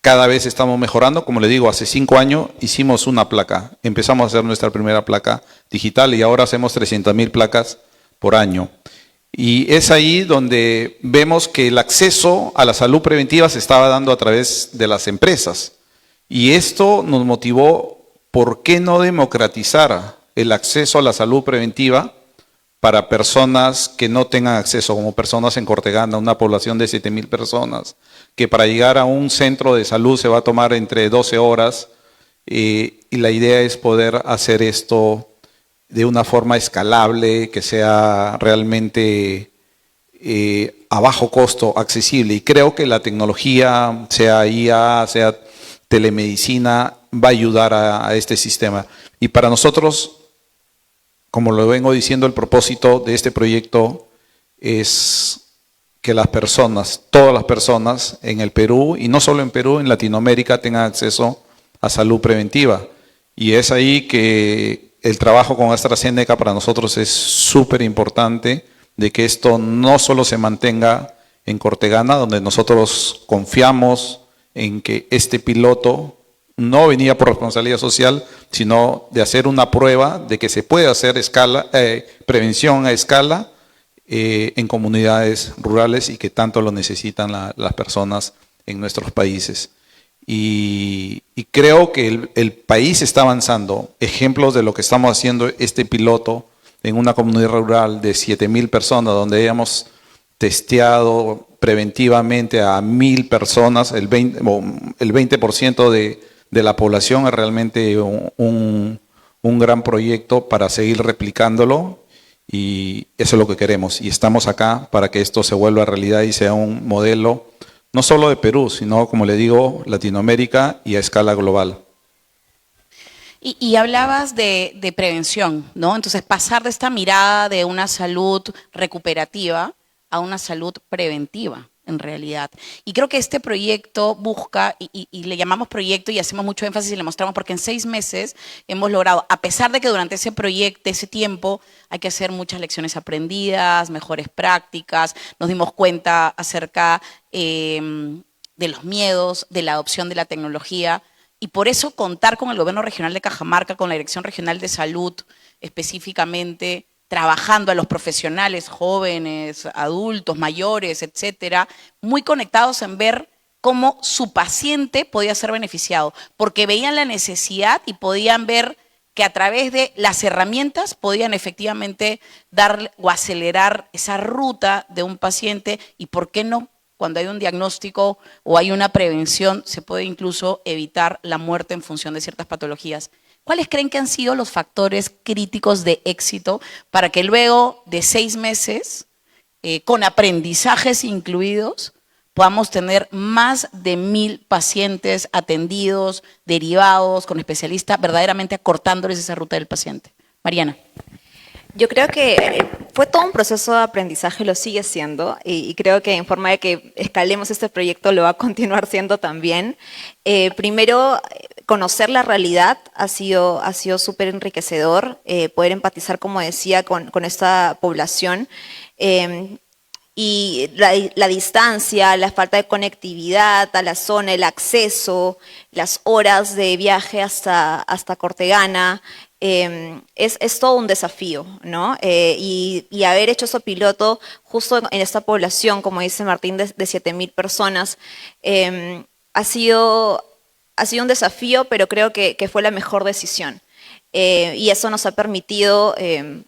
Cada vez estamos mejorando, como le digo, hace 5 años hicimos una placa, empezamos a hacer nuestra primera placa digital y ahora hacemos 300,000 placas por año. Y es ahí donde vemos que el acceso a la salud preventiva se estaba dando a través de las empresas. Y esto nos motivó, ¿por qué no democratizar el acceso a la salud preventiva para personas que no tengan acceso, como personas en Cortegana, una población de 7,000 personas, que para llegar a un centro de salud se va a tomar entre 12 horas, y la idea es poder hacer esto de una forma escalable, que sea realmente a bajo costo, accesible. Y creo que la tecnología, sea IA, sea telemedicina, va a ayudar a este sistema. Y para nosotros, como lo vengo diciendo, el propósito de este proyecto es que las personas, todas las personas en el Perú, y no solo en Perú, en Latinoamérica, tengan acceso a salud preventiva. Y es ahí que el trabajo con AstraZeneca para nosotros es súper importante, de que esto no solo se mantenga en Cortegana, donde nosotros confiamos en que este piloto no venía por responsabilidad social, sino de hacer una prueba de que se puede hacer prevención a escala en comunidades rurales y que tanto lo necesitan las personas en nuestros países. Y creo que el país está avanzando. Ejemplos de lo que estamos haciendo, este piloto en una comunidad rural de 7,000 personas, donde hayamos testeado preventivamente a 1,000 personas, el 20% de la población, es realmente un gran proyecto para seguir replicándolo, y eso es lo que queremos. Y estamos acá para que esto se vuelva realidad y sea un modelo no solo de Perú, sino, como le digo, Latinoamérica y a escala global.
Y hablabas de prevención, ¿no? Entonces, pasar de esta mirada de una salud recuperativa a una salud preventiva, en realidad. Y creo que este proyecto busca, y le llamamos proyecto y hacemos mucho énfasis y le mostramos, porque en 6 meses hemos logrado, a pesar de que durante ese proyecto, ese tiempo, hay que hacer muchas lecciones aprendidas, mejores prácticas, nos dimos cuenta acerca de los miedos, de la adopción de la tecnología, y por eso contar con el Gobierno Regional de Cajamarca, con la Dirección Regional de Salud específicamente, trabajando a los profesionales jóvenes, adultos, mayores, etcétera, muy conectados en ver cómo su paciente podía ser beneficiado, porque veían la necesidad y podían ver que a través de las herramientas podían efectivamente dar o acelerar esa ruta de un paciente, y por qué no, cuando hay un diagnóstico o hay una prevención, se puede incluso evitar la muerte en función de ciertas patologías. ¿Cuáles creen que han sido los factores críticos de éxito para que luego de 6 meses, con aprendizajes incluidos, podamos tener más de 1,000 pacientes atendidos, derivados, con especialistas, verdaderamente acortándoles esa ruta del paciente? Mariana.
Yo creo que fue todo un proceso de aprendizaje, lo sigue siendo, y creo que en forma de que escalemos este proyecto lo va a continuar siendo también. Primero, conocer la realidad ha sido súper enriquecedor, poder empatizar, como decía, con esta población. Y la distancia, la falta de conectividad a la zona, el acceso, las horas de viaje hasta Cortegana, es todo un desafío, ¿no? Y haber hecho eso piloto justo en esta población, como dice Martín, de 7,000 personas, ha sido un desafío, pero creo que fue la mejor decisión. Y eso nos ha permitido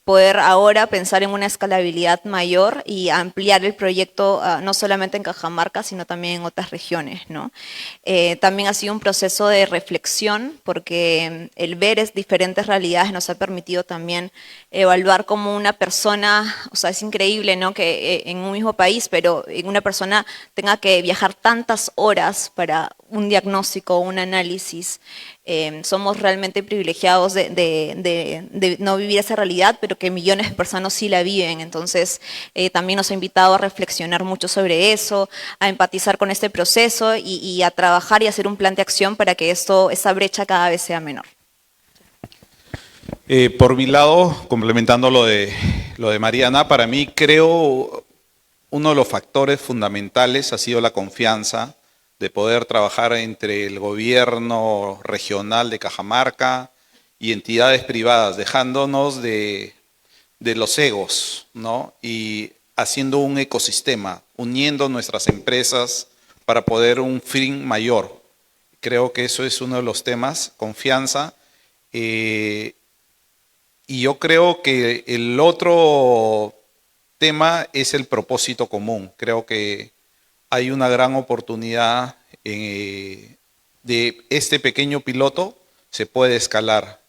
poder ahora pensar en una escalabilidad mayor y ampliar el proyecto no solamente en Cajamarca, sino también en otras regiones, ¿no? También ha sido un proceso de reflexión, porque el ver diferentes realidades nos ha permitido también evaluar cómo una persona, o sea, es increíble, ¿no?, que en un mismo país, pero en una persona tenga que viajar tantas horas para un diagnóstico, un análisis. Somos realmente privilegiados de no vivir esa realidad, pero que millones de personas sí la viven. Entonces, también nos ha invitado a reflexionar mucho sobre eso, a empatizar con este proceso y a trabajar y hacer un plan de acción para que esa brecha cada vez sea menor.
Por mi lado, complementando lo de Mariana, para mí creo uno de los factores fundamentales ha sido la confianza de poder trabajar entre el gobierno regional de Cajamarca y entidades privadas, dejándonos de los egos, ¿no? Y haciendo un ecosistema, uniendo nuestras empresas para poder un fin mayor. Creo que eso es uno de los temas, confianza. Y yo creo que el otro tema es el propósito común. Creo que hay una gran oportunidad de este pequeño piloto, se puede escalar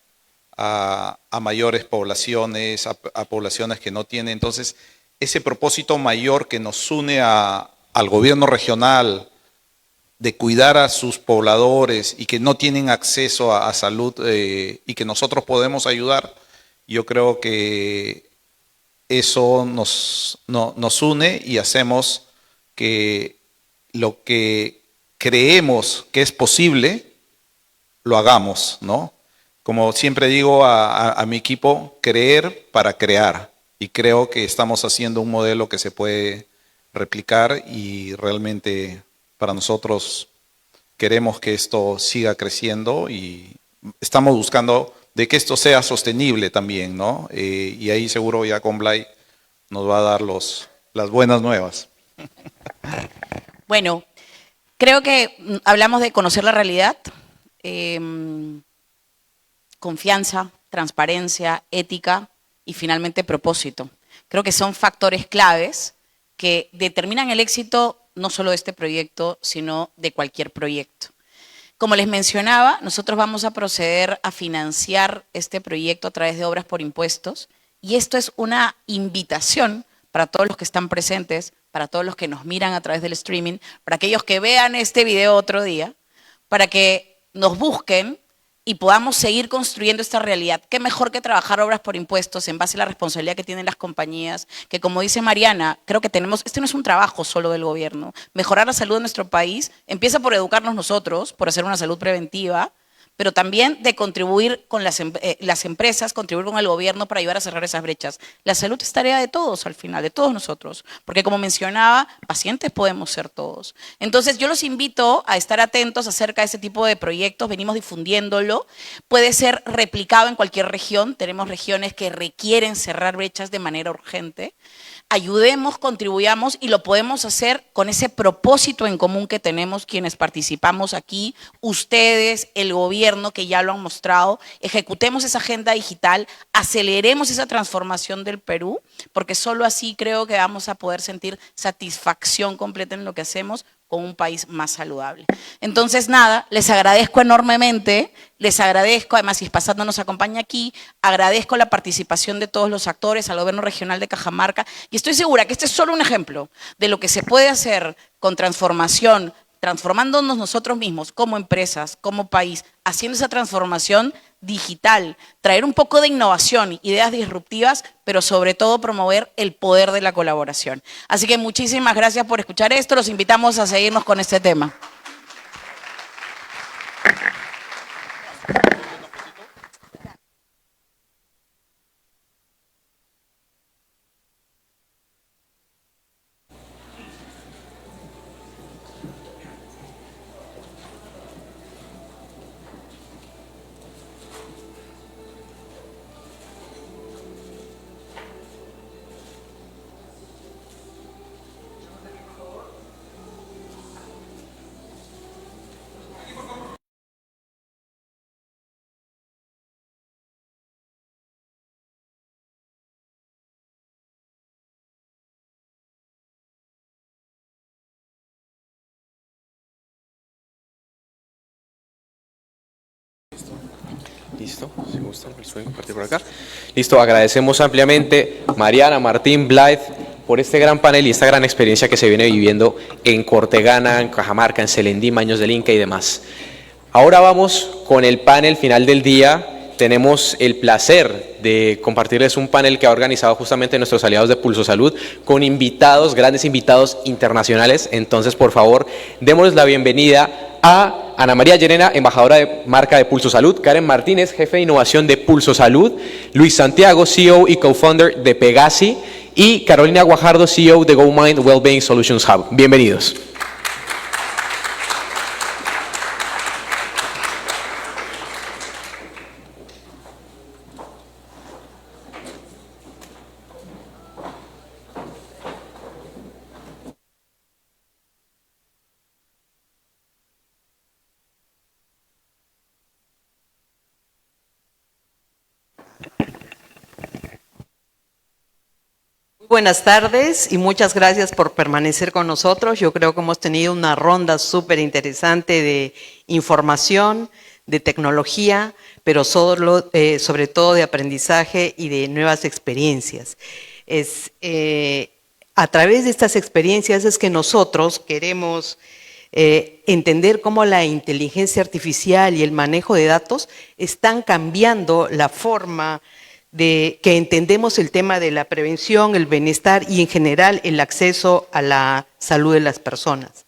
a mayores poblaciones, a poblaciones que no tienen. Entonces, ese propósito mayor que nos une al gobierno regional de cuidar a sus pobladores y que no tienen acceso a salud y que nosotros podemos ayudar, yo creo que eso nos une y hacemos que lo que creemos que es posible, lo hagamos, ¿no? Como siempre digo a mi equipo, creer para crear. Y creo que estamos haciendo un modelo que se puede replicar y realmente para nosotros queremos que esto siga creciendo y estamos buscando de que esto sea sostenible también, ¿no? Y ahí seguro ya con Blay nos va a dar las buenas nuevas.
Bueno, creo que hablamos de conocer la realidad, confianza, transparencia, ética y finalmente propósito. Creo que son factores claves que determinan el éxito no solo de este proyecto, sino de cualquier proyecto. Como les mencionaba, nosotros vamos a proceder a financiar este proyecto a través de obras por impuestos y esto es una invitación para todos los que están presentes, para todos los que nos miran a través del streaming, para aquellos que vean este video otro día, para que nos busquen y podamos seguir construyendo esta realidad. ¿Qué mejor que trabajar obras por impuestos en base a la responsabilidad que tienen las compañías? Que como dice Mariana, creo que este no es un trabajo solo del gobierno. Mejorar la salud de nuestro país empieza por educarnos nosotros, por hacer una salud preventiva, pero también de contribuir con las empresas, contribuir con el gobierno para ayudar a cerrar esas brechas. La salud es tarea de todos al final, de todos nosotros, porque como mencionaba, pacientes podemos ser todos. Entonces yo los invito a estar atentos acerca de ese tipo de proyectos, venimos difundiéndolo, puede ser replicado en cualquier región, tenemos regiones que requieren cerrar brechas de manera urgente. Ayudemos, contribuyamos y lo podemos hacer con ese propósito en común que tenemos quienes participamos aquí, ustedes, el gobierno que ya lo han mostrado, ejecutemos esa agenda digital, aceleremos esa transformación del Perú, porque solo así creo que vamos a poder sentir satisfacción completa en lo que hacemos con un país más saludable. Entonces, nada, les agradezco enormemente, les agradezco, además Ispasat no nos acompaña aquí, agradezco la participación de todos los actores, al Gobierno Regional de Cajamarca, y estoy segura que este es solo un ejemplo de lo que se puede hacer con transformación, transformándonos nosotros mismos como empresas, como país, haciendo esa transformación digital, traer un poco de innovación, ideas disruptivas, pero sobre todo promover el poder de la colaboración. Así que muchísimas gracias por escuchar esto, los invitamos a seguirnos con este tema.
Listo, si gustan, pueden compartir por acá. Listo, agradecemos ampliamente Mariana, Martín, Blythe, por este gran panel y esta gran experiencia que se viene viviendo en Cortegana, en Cajamarca, en Selendí, Maños del Inca y demás. Ahora vamos con el panel final del día. Tenemos el placer de compartirles un panel que ha organizado justamente nuestros aliados de Pulso Salud con invitados, grandes invitados internacionales. Entonces, por favor, démosles la bienvenida a Ana María Llerena, embajadora de marca de Pulso Salud, Karen Martínez, jefe de innovación de Pulso Salud, Luis Santiago, CEO y co-founder de Pegasi, y Carolina Guajardo, CEO de GoMind Wellbeing Solutions Hub. Bienvenidos.
Buenas tardes y muchas gracias por permanecer con nosotros. Yo creo que hemos tenido una ronda súper interesante de información, de tecnología, pero sobre todo de aprendizaje y de nuevas experiencias. A través de estas experiencias es que nosotros queremos entender cómo la inteligencia artificial y el manejo de datos están cambiando la forma de que entendemos el tema de la prevención, el bienestar y en general el acceso a la salud de las personas.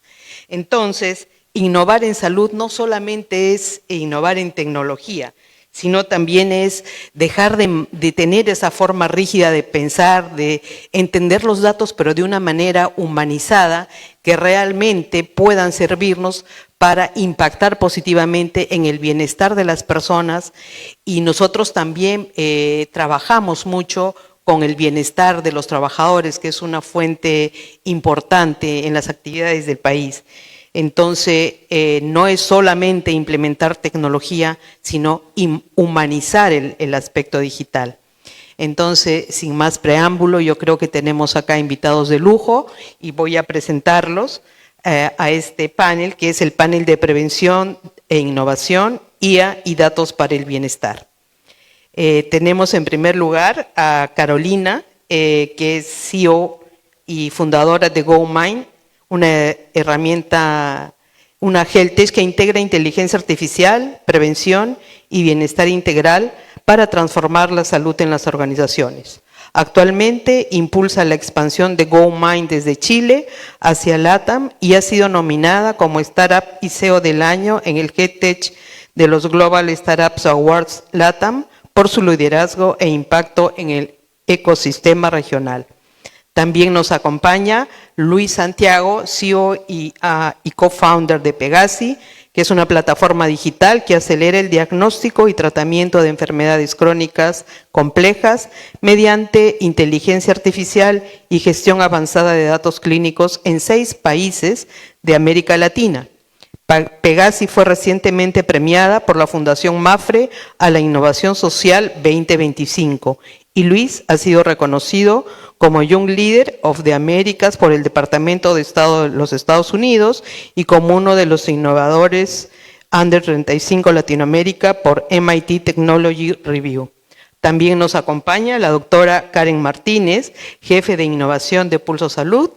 Entonces, innovar en salud no solamente es innovar en tecnología, sino también es dejar de tener esa forma rígida de pensar, de entender los datos, pero de una manera humanizada que realmente puedan servirnos para impactar positivamente en el bienestar de las personas. Y nosotros también trabajamos mucho con el bienestar de los trabajadores, que es una fuente importante en las actividades del país. Entonces, no es solamente implementar tecnología, sino humanizar el aspecto digital. Entonces, sin más preámbulo, yo creo que tenemos acá invitados de lujo y voy a presentarlos a este panel, que es el panel de prevención e innovación, IA y datos para el bienestar. Tenemos en primer lugar a Carolina, que es CEO y fundadora de GoMind, una herramienta, una HealthTech que integra inteligencia artificial, prevención y bienestar integral para transformar la salud en las organizaciones. Actualmente impulsa la expansión de GoMind desde Chile hacia LATAM y ha sido nominada como Startup y CEO del año en el HealthTech de los Global Startups Awards LATAM por su liderazgo e impacto en el ecosistema regional. También nos acompaña Luis Santiago, CEO y co-founder de Pegasi, que es una plataforma digital que acelera el diagnóstico y tratamiento de enfermedades crónicas complejas mediante inteligencia artificial y gestión avanzada de datos clínicos en 6 países de América Latina. Pegasi fue recientemente premiada por la Fundación MAFRE a la Innovación Social 2025 y Luis ha sido reconocido como Young Leader of the Americas por el Departamento de Estado de los Estados Unidos y como uno de los innovadores Under 35 Latinoamérica por MIT Technology Review. También nos acompaña la doctora Karen Martínez, jefe de innovación de Pulso Salud,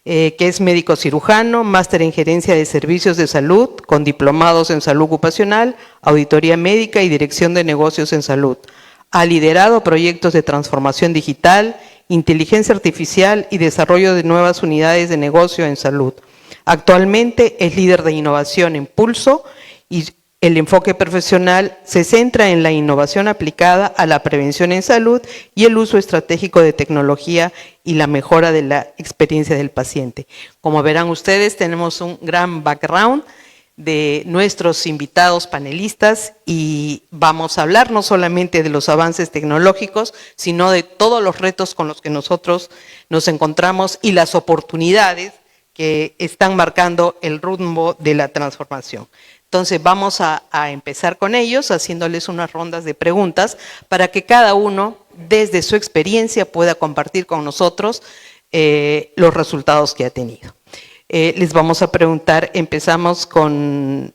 que es médico cirujano, máster en gerencia de servicios de salud, con diplomados en salud ocupacional, auditoría médica y dirección de negocios en salud. Ha liderado proyectos de transformación digital, inteligencia artificial y desarrollo de nuevas unidades de negocio en salud. Actualmente es líder de innovación en Pulso y el enfoque profesional se centra en la innovación aplicada a la prevención en salud y el uso estratégico de tecnología y la mejora de la experiencia del paciente. Como verán ustedes, tenemos un gran background de nuestros invitados panelistas y vamos a hablar no solamente de los avances tecnológicos, sino de todos los retos con los que nosotros nos encontramos y las oportunidades que están marcando el rumbo de la transformación. Entonces vamos a empezar con ellos haciéndoles unas rondas de preguntas para que cada uno desde su experiencia pueda compartir con nosotros los resultados que ha tenido. Les vamos a preguntar, empezamos con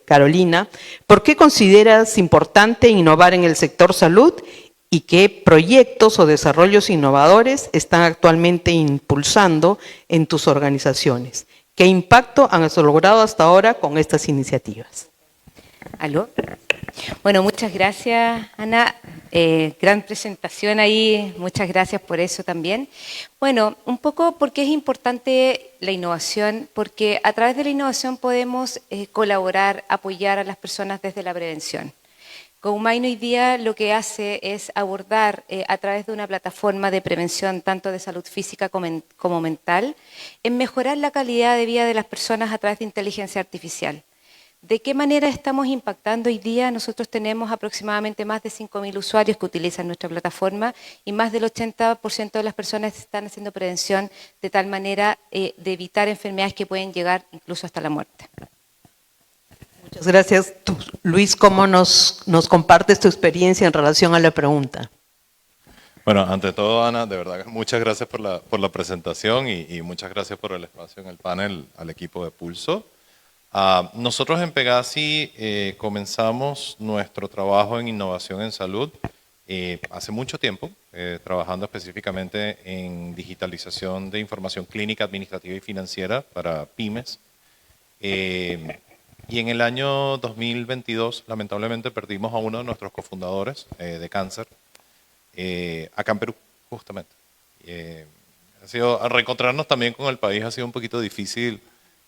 Carolina, ¿por qué consideras importante innovar en el sector salud y qué proyectos o desarrollos innovadores están actualmente impulsando en tus organizaciones? ¿Qué impacto han logrado hasta ahora con estas iniciativas?
¿Aló? Bueno, muchas gracias, Ana. Gran presentación ahí, muchas gracias por eso también. Bueno, un poco porque es importante la innovación, porque a través de la innovación podemos colaborar, apoyar a las personas desde la prevención. GoMind hoy día lo que hace es abordar a través de una plataforma de prevención tanto de salud física como mental, en mejorar la calidad de vida de las personas a través de inteligencia artificial. ¿De qué manera estamos impactando hoy día? Nosotros tenemos aproximadamente más de 5.000 usuarios que utilizan nuestra plataforma y más del 80% de las personas están haciendo prevención de tal manera de evitar enfermedades que pueden llegar incluso hasta la muerte.
Muchas gracias. Tú, Luis, ¿cómo nos compartes tu experiencia en relación a la pregunta?
Bueno, ante todo, Ana, de verdad, muchas gracias por la presentación y muchas gracias por el espacio en el panel al equipo de Pulso. Nosotros en Pegasi comenzamos nuestro trabajo en innovación en salud hace mucho tiempo, trabajando específicamente en digitalización de información clínica, administrativa y financiera para pymes. Y en el año 2022, lamentablemente, perdimos a uno de nuestros cofundadores de cáncer, acá en Perú, justamente. Al reencontrarnos también con el país ha sido un poquito difícil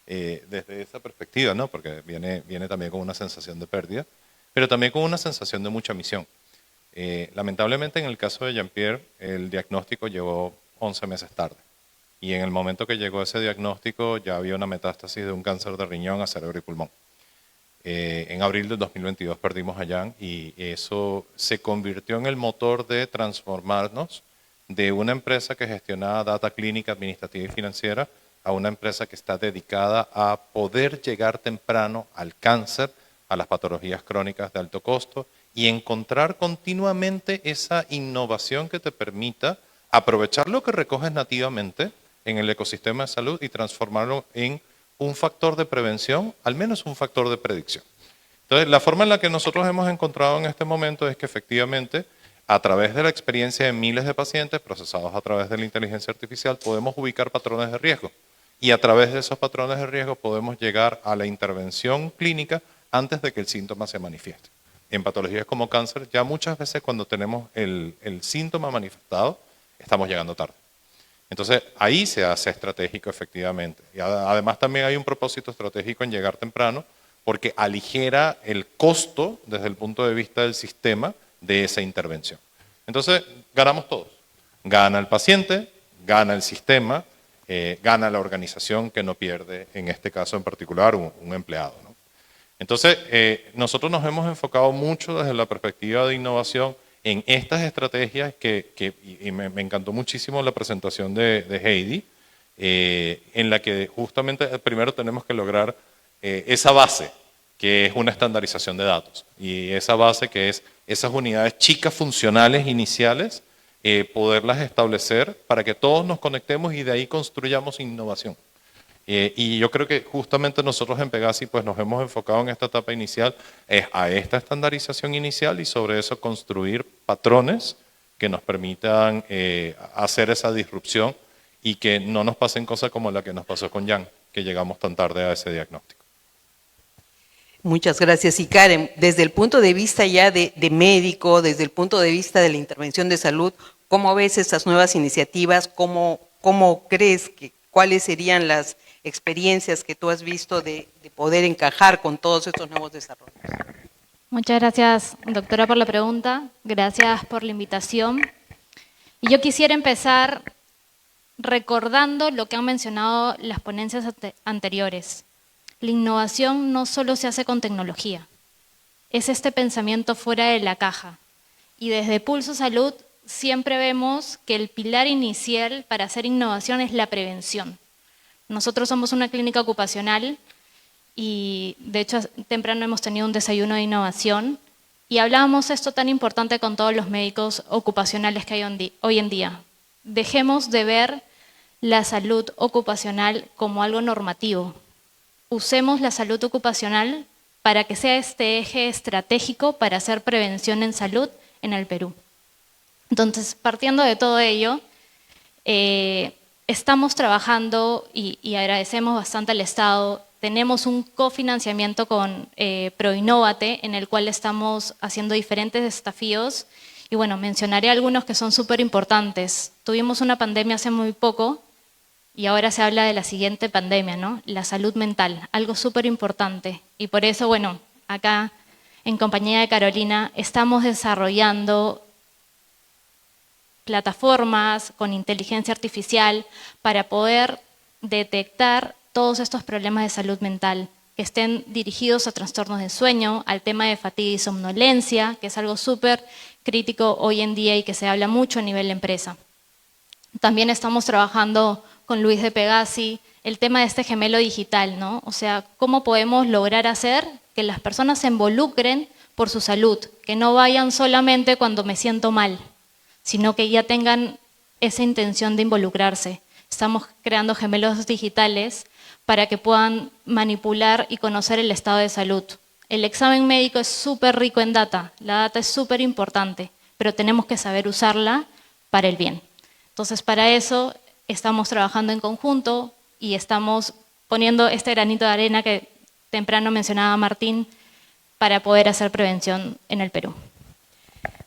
desde esa perspectiva, ¿no? Porque viene también con una sensación de pérdida, pero también con una sensación de mucha misión. Lamentablemente, en el caso de Jean-Pierre, el diagnóstico llegó 11 meses tarde. Y en el momento que llegó ese diagnóstico, ya había una metástasis de un cáncer de riñón a cerebro y pulmón. En abril del 2022 perdimos a Jan y eso se convirtió en el motor de transformarnos de una empresa que gestionaba data clínica, administrativa y financiera a una empresa que está dedicada a poder llegar temprano al cáncer, a las patologías crónicas de alto costo y encontrar continuamente esa innovación que te permita aprovechar lo que recoges nativamente en el ecosistema de salud y transformarlo en un factor de prevención, al menos un factor de predicción. Entonces, la forma en la que nosotros hemos encontrado en este momento es que efectivamente, a través de la experiencia de miles de pacientes procesados a través de la inteligencia artificial, podemos ubicar patrones de riesgo. Y a través de esos patrones de riesgo podemos llegar a la intervención clínica antes de que el síntoma se manifieste. En patologías como cáncer, ya muchas veces cuando tenemos el síntoma manifestado, estamos llegando tarde. Entonces, ahí se hace estratégico efectivamente. Y además también hay un propósito estratégico en llegar temprano, porque aligera el costo desde el punto de vista del sistema de esa intervención. Entonces, ganamos todos. Gana el paciente, gana el sistema, gana la organización que no pierde, en este caso en particular, un empleado, ¿no? Entonces, nosotros nos hemos enfocado mucho desde la perspectiva de innovación en estas estrategias y me encantó muchísimo la presentación de Heidi, en la que justamente primero tenemos que lograr esa base, que es una estandarización de datos, y esa base que es esas unidades chicas funcionales iniciales, poderlas establecer para que todos nos conectemos y de ahí construyamos innovación. Y yo creo que justamente nosotros en Pegasi pues nos hemos enfocado en esta etapa inicial a esta estandarización inicial y sobre eso construir patrones que nos permitan hacer esa disrupción y que no nos pasen cosas como la que nos pasó con Jan, que llegamos tan tarde a ese diagnóstico.
Muchas gracias. Y Karen, desde el punto de vista ya de médico, desde el punto de vista de la intervención de salud, ¿cómo ves estas nuevas iniciativas? ¿Cómo crees cuáles serían las experiencias que tú has visto de poder encajar con todos estos nuevos desarrollos?
Muchas gracias, doctora, por la pregunta. Gracias por la invitación. Y yo quisiera empezar recordando lo que han mencionado las ponencias anteriores. La innovación no solo se hace con tecnología, es este pensamiento fuera de la caja. Y desde Pulso Salud siempre vemos que el pilar inicial para hacer innovación es la prevención. Nosotros somos una clínica ocupacional y de hecho temprano hemos tenido un desayuno de innovación y hablábamos esto tan importante con todos los médicos ocupacionales que hay hoy en día. Dejemos de ver la salud ocupacional como algo normativo. Usemos la salud ocupacional para que sea este eje estratégico para hacer prevención en salud en el Perú. Entonces, partiendo de todo ello, estamos trabajando y agradecemos bastante al Estado. Tenemos un cofinanciamiento con Proinnovate en el cual estamos haciendo diferentes desafíos y bueno, mencionaré algunos que son súper importantes. Tuvimos una pandemia hace muy poco y ahora se habla de la siguiente pandemia, ¿no? La salud mental, algo súper importante. Y por eso, bueno, acá en compañía de Carolina estamos desarrollando plataformas con inteligencia artificial para poder detectar todos estos problemas de salud mental que estén dirigidos a trastornos de sueño, al tema de fatiga y somnolencia, que es algo súper crítico hoy en día y que se habla mucho a nivel de empresa. También estamos trabajando con Luis de Pegasi el tema de este gemelo digital, ¿no? O sea, cómo podemos lograr hacer que las personas se involucren por su salud, que no vayan solamente cuando me siento mal, sino que ya tengan esa intención de involucrarse. Estamos creando gemelos digitales para que puedan manipular y conocer el estado de salud. El examen médico es súper rico en data, la data es súper importante, pero tenemos que saber usarla para el bien. Entonces, para eso estamos trabajando en conjunto y estamos poniendo este granito de arena que temprano mencionaba Martín para poder hacer prevención en el Perú.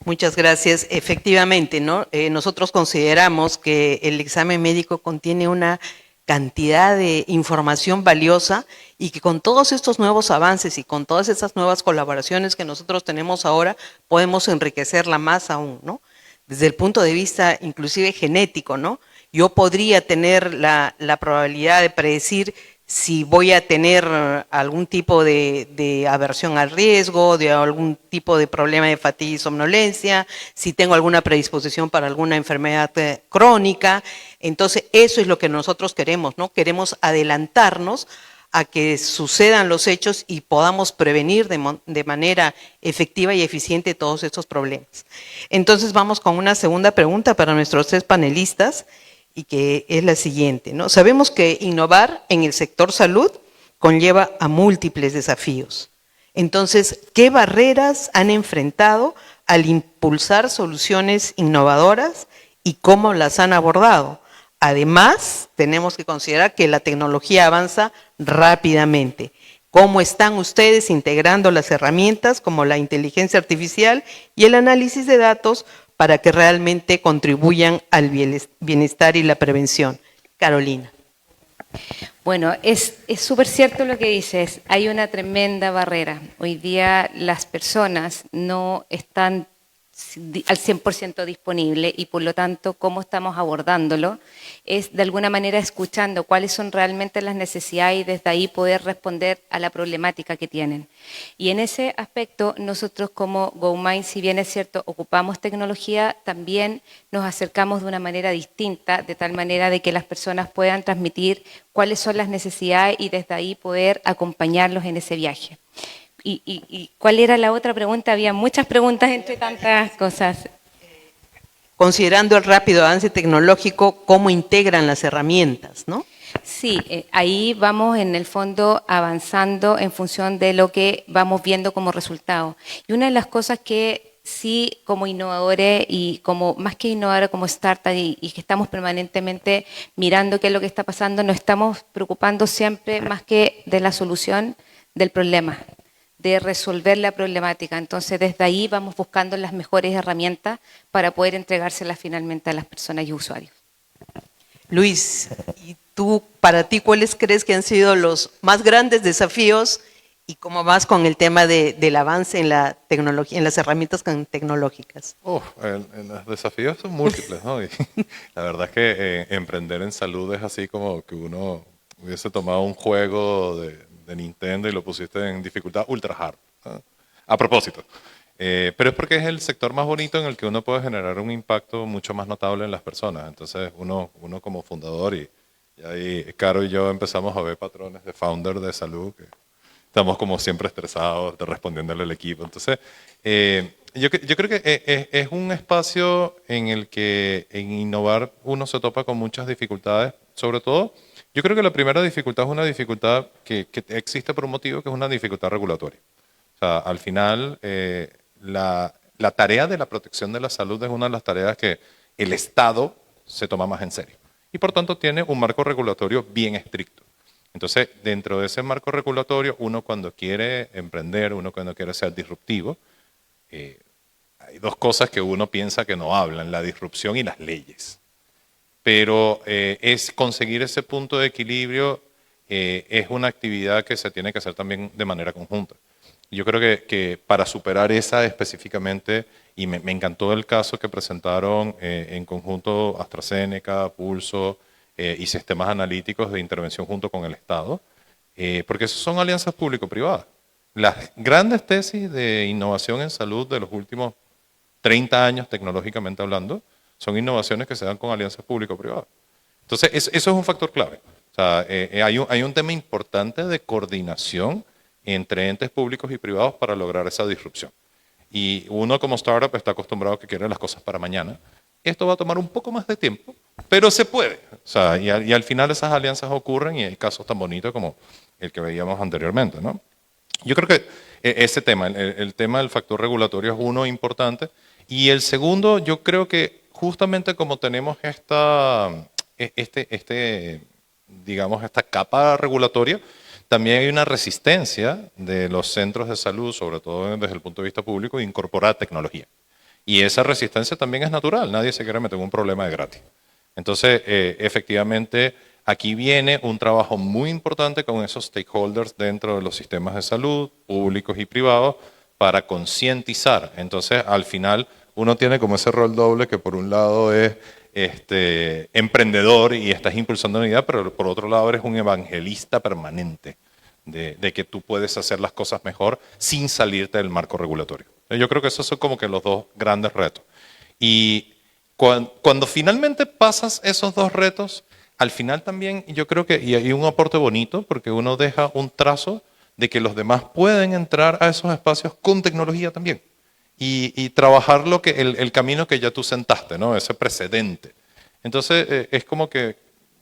Muchas gracias. Efectivamente, ¿no? Nosotros consideramos que el examen médico contiene una cantidad de información valiosa y que con todos estos nuevos avances y con todas estas nuevas colaboraciones que nosotros tenemos ahora, podemos enriquecerla más aún, ¿no? Desde el punto de vista inclusive genético, ¿no? Yo podría tener la probabilidad de predecir si voy a tener algún tipo de aversión al riesgo, de algún tipo de problema de fatiga y somnolencia, si tengo alguna predisposición para alguna enfermedad crónica. Entonces, eso es lo que nosotros queremos, ¿no? Queremos adelantarnos a que sucedan los hechos y podamos prevenir de manera efectiva y eficiente todos estos problemas. Entonces, vamos con una segunda pregunta para nuestros 3 panelistas, y que es la siguiente, ¿no? Sabemos que innovar en el sector salud conlleva a múltiples desafíos. Entonces, ¿qué barreras han enfrentado al impulsar soluciones innovadoras y cómo las han abordado? Además, tenemos que considerar que la tecnología avanza rápidamente. ¿Cómo están ustedes integrando las herramientas como la inteligencia artificial y el análisis de datos para que realmente contribuyan al bienestar y la prevención? Carolina.
Bueno, es súper cierto lo que dices, hay una tremenda barrera. Hoy día las personas no están al 100% disponible y por lo tanto cómo estamos abordándolo es de alguna manera escuchando cuáles son realmente las necesidades y desde ahí poder responder a la problemática que tienen. Y en ese aspecto nosotros como GoMind, si bien es cierto ocupamos tecnología, también nos acercamos de una manera distinta, de tal manera de que las personas puedan transmitir cuáles son las necesidades y desde ahí poder acompañarlos en ese viaje. ¿Y cuál era la otra pregunta? Había muchas preguntas entre tantas cosas.
Considerando el rápido avance tecnológico, ¿cómo integran las herramientas, no?
Sí, ahí vamos en el fondo avanzando en función de lo que vamos viendo como resultado. Y una de las cosas que sí como innovadores y como más que innovadores como startup y que estamos permanentemente mirando qué es lo que está pasando, nos estamos preocupando siempre más que de la solución del problema, de resolver la problemática. Entonces, desde ahí vamos buscando las mejores herramientas para poder entregárselas finalmente a las personas y usuarios.
Luis, ¿y tú, para ti, cuáles crees que han sido los más grandes desafíos y cómo vas con el tema del avance en la tecnología, en las herramientas tecnológicas?
Los desafíos son múltiples, ¿no? Y la verdad es que emprender en salud es así como que uno hubiese tomado un juego de Nintendo y lo pusiste en dificultad ultra hard. ¿No? A propósito. Pero es porque es el sector más bonito en el que uno puede generar un impacto mucho más notable en las personas. Entonces uno como fundador y ahí Caro y yo empezamos a ver patrones de founder de salud que estamos como siempre estresados respondiéndole al equipo. Entonces yo creo que es un espacio en el que en innovar uno se topa con muchas dificultades, sobre todo. Yo creo que la primera dificultad es una dificultad que existe por un motivo, que es una dificultad regulatoria. O sea, al final, la tarea de la protección de la salud es una de las tareas que el Estado se toma más en serio. Y por tanto tiene un marco regulatorio bien estricto. Entonces, dentro de ese marco regulatorio, uno cuando quiere emprender, uno cuando quiere ser disruptivo, hay 2 cosas que uno piensa que no hablan, la disrupción y las leyes. Pero es conseguir ese punto de equilibrio, es una actividad que se tiene que hacer también de manera conjunta. Yo creo que para superar esa específicamente, y me encantó el caso que presentaron en conjunto AstraZeneca, Pulso y sistemas analíticos de intervención junto con el Estado, porque esas son alianzas público-privadas. Las grandes tesis de innovación en salud de los últimos 30 años, tecnológicamente hablando, son innovaciones que se dan con alianzas público-privadas. Entonces, eso es un factor clave. O sea, hay un tema importante de coordinación entre entes públicos y privados para lograr esa disrupción. Y uno como startup está acostumbrado a que quiere las cosas para mañana. Esto va a tomar un poco más de tiempo, pero se puede. O sea, y al final esas alianzas ocurren y hay casos tan bonitos como el que veíamos anteriormente, ¿no? Yo creo que ese tema, el tema del factor regulatorio es uno importante. Y el segundo, yo creo que justamente como tenemos digamos, esta capa regulatoria, también hay una resistencia de los centros de salud, sobre todo desde el punto de vista público, de incorporar tecnología. Y esa resistencia también es natural, nadie se quiere meter en un problema de gratis. Entonces, efectivamente, aquí viene un trabajo muy importante con esos stakeholders dentro de los sistemas de salud, públicos y privados, para concientizar. Entonces, al final, uno tiene como ese rol doble que por un lado es emprendedor y estás impulsando una idea, pero por otro lado eres un evangelista permanente de que tú puedes hacer las cosas mejor sin salirte del marco regulatorio. Yo creo que esos son como que los dos grandes retos. Y cuando finalmente pasas esos dos retos, al final también yo creo que y hay un aporte bonito porque uno deja un trazo de que los demás pueden entrar a esos espacios con tecnología también y trabajar el camino que ya tú sentaste, ¿no? Ese precedente. Entonces es como que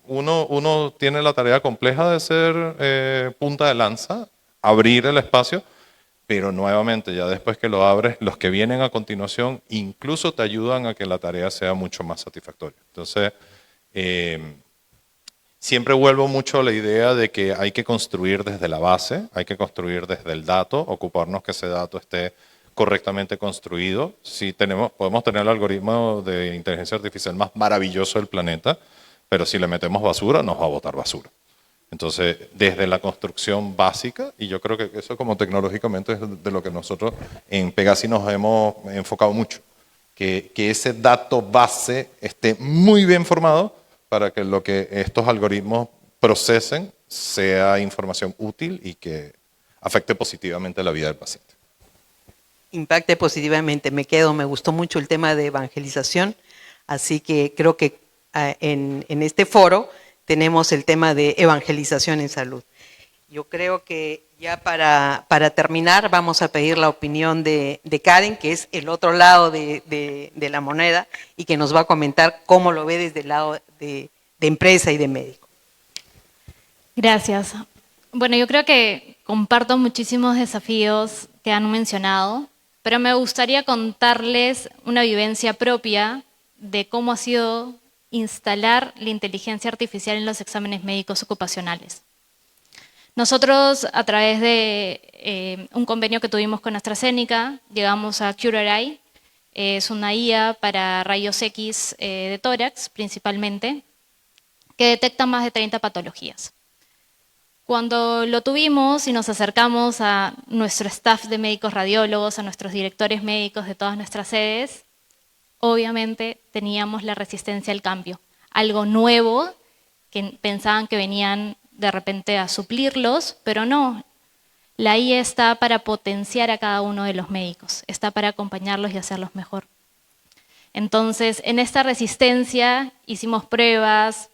uno tiene la tarea compleja de ser punta de lanza, abrir el espacio, pero nuevamente ya después que lo abres, los que vienen a continuación incluso te ayudan a que la tarea sea mucho más satisfactoria. Entonces, siempre vuelvo mucho a la idea de que hay que construir desde la base, hay que construir desde el dato, ocuparnos que ese dato esté correctamente construido. Si podemos tener el algoritmo de inteligencia artificial más maravilloso del planeta, pero si le metemos basura, nos va a botar basura. Entonces, desde la construcción básica, y yo creo que eso como tecnológicamente es de lo que nosotros en Pegasi nos hemos enfocado mucho, que ese dato base esté muy bien formado para que lo que estos algoritmos procesen sea información útil y que afecte positivamente la vida del paciente.
Impacte positivamente, me gustó mucho el tema de evangelización, así que creo que en este foro tenemos el tema de evangelización en salud. Yo creo que ya para terminar vamos a pedir la opinión de Karen, que es el otro lado de la moneda y que nos va a comentar cómo lo ve desde el lado de empresa y de médico.
Gracias. Bueno, yo creo que comparto muchísimos desafíos que han mencionado, pero me gustaría contarles una vivencia propia de cómo ha sido instalar la inteligencia artificial en los exámenes médicos ocupacionales. Nosotros, a través de un convenio que tuvimos con AstraZeneca, llegamos a Cure.ai, es una IA para rayos X de tórax, principalmente, que detecta más de 30 patologías. Cuando lo tuvimos y nos acercamos a nuestro staff de médicos radiólogos, a nuestros directores médicos de todas nuestras sedes, obviamente teníamos la resistencia al cambio, algo nuevo que pensaban que venían de repente a suplirlos, pero no. La IA está para potenciar a cada uno de los médicos, está para acompañarlos y hacerlos mejor. Entonces, en esta resistencia hicimos pruebas,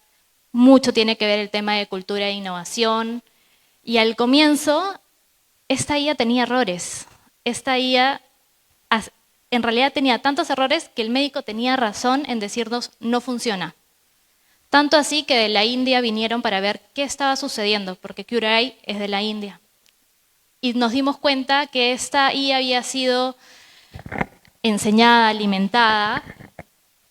mucho tiene que ver el tema de cultura e innovación, y al comienzo esta IA tenía errores. Esta IA en realidad tenía tantos errores que el médico tenía razón en decirnos no funciona. Tanto así que de la India vinieron para ver qué estaba sucediendo, porque Cure.ai es de la India. Y nos dimos cuenta que esta IA había sido enseñada, alimentada,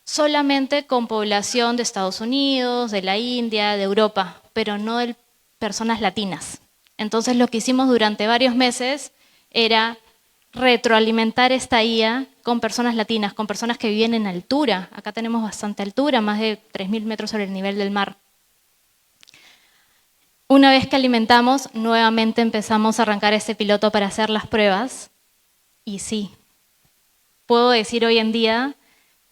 solamente con población de Estados Unidos, de la India, de Europa, pero no de personas latinas. Entonces lo que hicimos durante varios meses era retroalimentar esta IA con personas latinas, con personas que viven en altura. Acá tenemos bastante altura, más de 3.000 metros sobre el nivel del mar. Una vez que alimentamos, nuevamente empezamos a arrancar este piloto para hacer las pruebas. Y sí, puedo decir hoy en día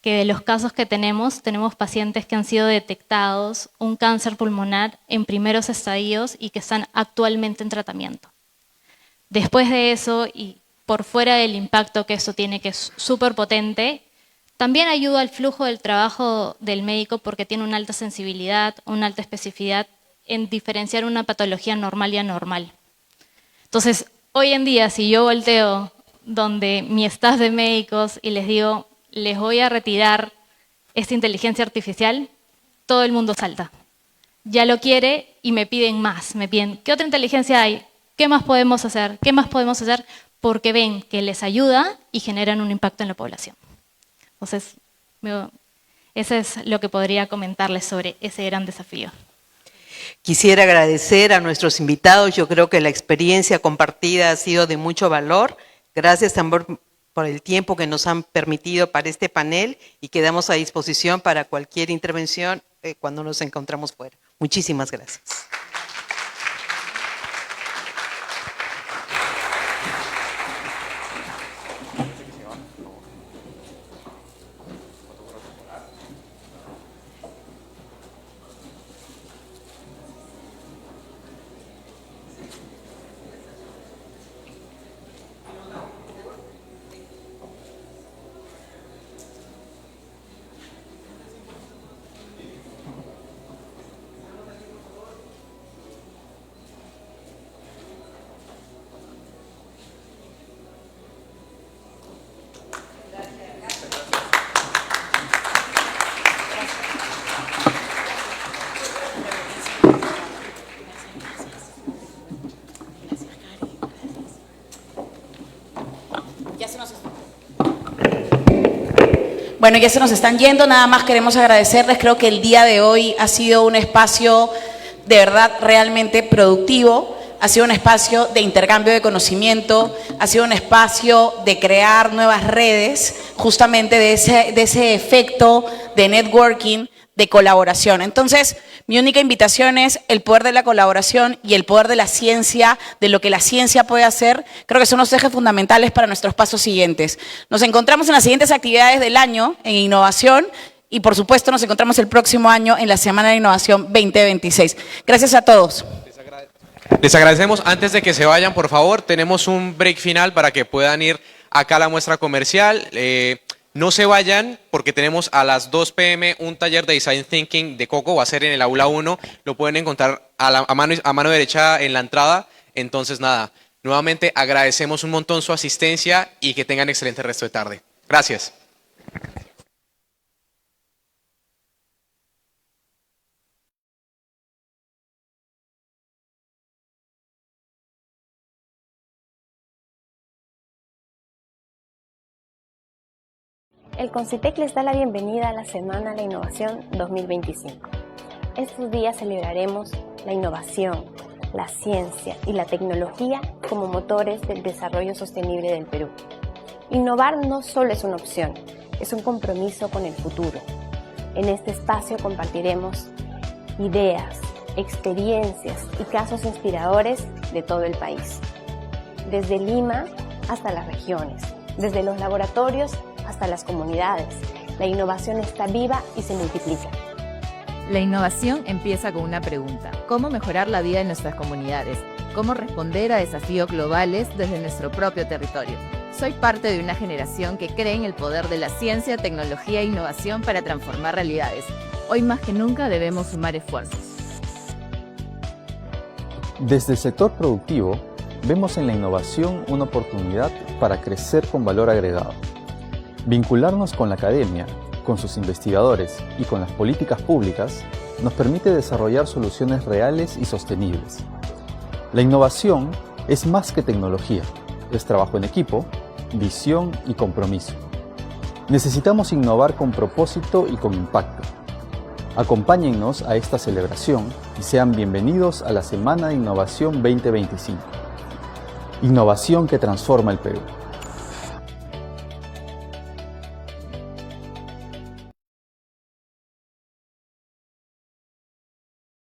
que de los casos que tenemos pacientes que han sido detectados un cáncer pulmonar en primeros estadios y que están actualmente en tratamiento. Después de eso, y por fuera del impacto que esto tiene, que es súper potente, también ayuda al flujo del trabajo del médico porque tiene una alta sensibilidad, una alta especificidad en diferenciar una patología normal y anormal. Entonces, hoy en día, si yo volteo donde mi staff de médicos y les digo, les voy a retirar esta inteligencia artificial, todo el mundo salta. Ya lo quiere y me piden más, me piden, ¿qué otra inteligencia hay? ¿Qué más podemos hacer? ¿Qué más podemos hacer? Porque ven que les ayuda y generan un impacto en la población. Entonces, eso es lo que podría comentarles sobre ese gran desafío.
Quisiera agradecer a nuestros invitados. Yo creo que la experiencia compartida ha sido de mucho valor. Gracias también por el tiempo que nos han permitido para este panel y quedamos a disposición para cualquier intervención cuando nos encontramos fuera. Muchísimas gracias.
Bueno, ya se nos están yendo, nada más queremos agradecerles. Creo que el día de hoy ha sido un espacio de verdad realmente productivo. Ha sido un espacio de intercambio de conocimiento, ha sido un espacio de crear nuevas redes, justamente de ese efecto de networking, de colaboración. Entonces, mi única invitación es el poder de la colaboración y el poder de la ciencia, de lo que la ciencia puede hacer. Creo que son los ejes fundamentales para nuestros pasos siguientes. Nos encontramos en las siguientes actividades del año en innovación y, por supuesto, nos encontramos el próximo año en la Semana de Innovación 2026. Gracias a todos.
Les agradecemos. Antes de que se vayan, por favor, tenemos un break final para que puedan ir acá a la muestra comercial. No se vayan porque tenemos a las 2 p.m. un taller de Design Thinking de Coco, va a ser en el aula 1, lo pueden encontrar a mano derecha en la entrada. Entonces nada, nuevamente agradecemos un montón su asistencia y que tengan excelente resto de tarde. Gracias.
El CONCITEC les da la bienvenida a la Semana de la Innovación 2025. Estos días celebraremos la innovación, la ciencia y la tecnología como motores del desarrollo sostenible del Perú. Innovar no solo es una opción, es un compromiso con el futuro. En este espacio compartiremos ideas, experiencias y casos inspiradores de todo el país. Desde Lima hasta las regiones, desde los laboratorios hasta las comunidades. La innovación está viva y se multiplica.
La innovación empieza con una pregunta: ¿cómo mejorar la vida de nuestras comunidades? ¿Cómo responder a desafíos globales desde nuestro propio territorio? Soy parte de una generación que cree en el poder de la ciencia, tecnología e innovación para transformar realidades. Hoy más que nunca debemos sumar esfuerzos.
Desde el sector productivo, vemos en la innovación una oportunidad para crecer con valor agregado. Vincularnos con la academia, con sus investigadores y con las políticas públicas nos permite desarrollar soluciones reales y sostenibles. La innovación es más que tecnología, es trabajo en equipo, visión y compromiso. Necesitamos innovar con propósito y con impacto. Acompáñennos a esta celebración y sean bienvenidos a la Semana de Innovación 2025. Innovación que transforma el Perú.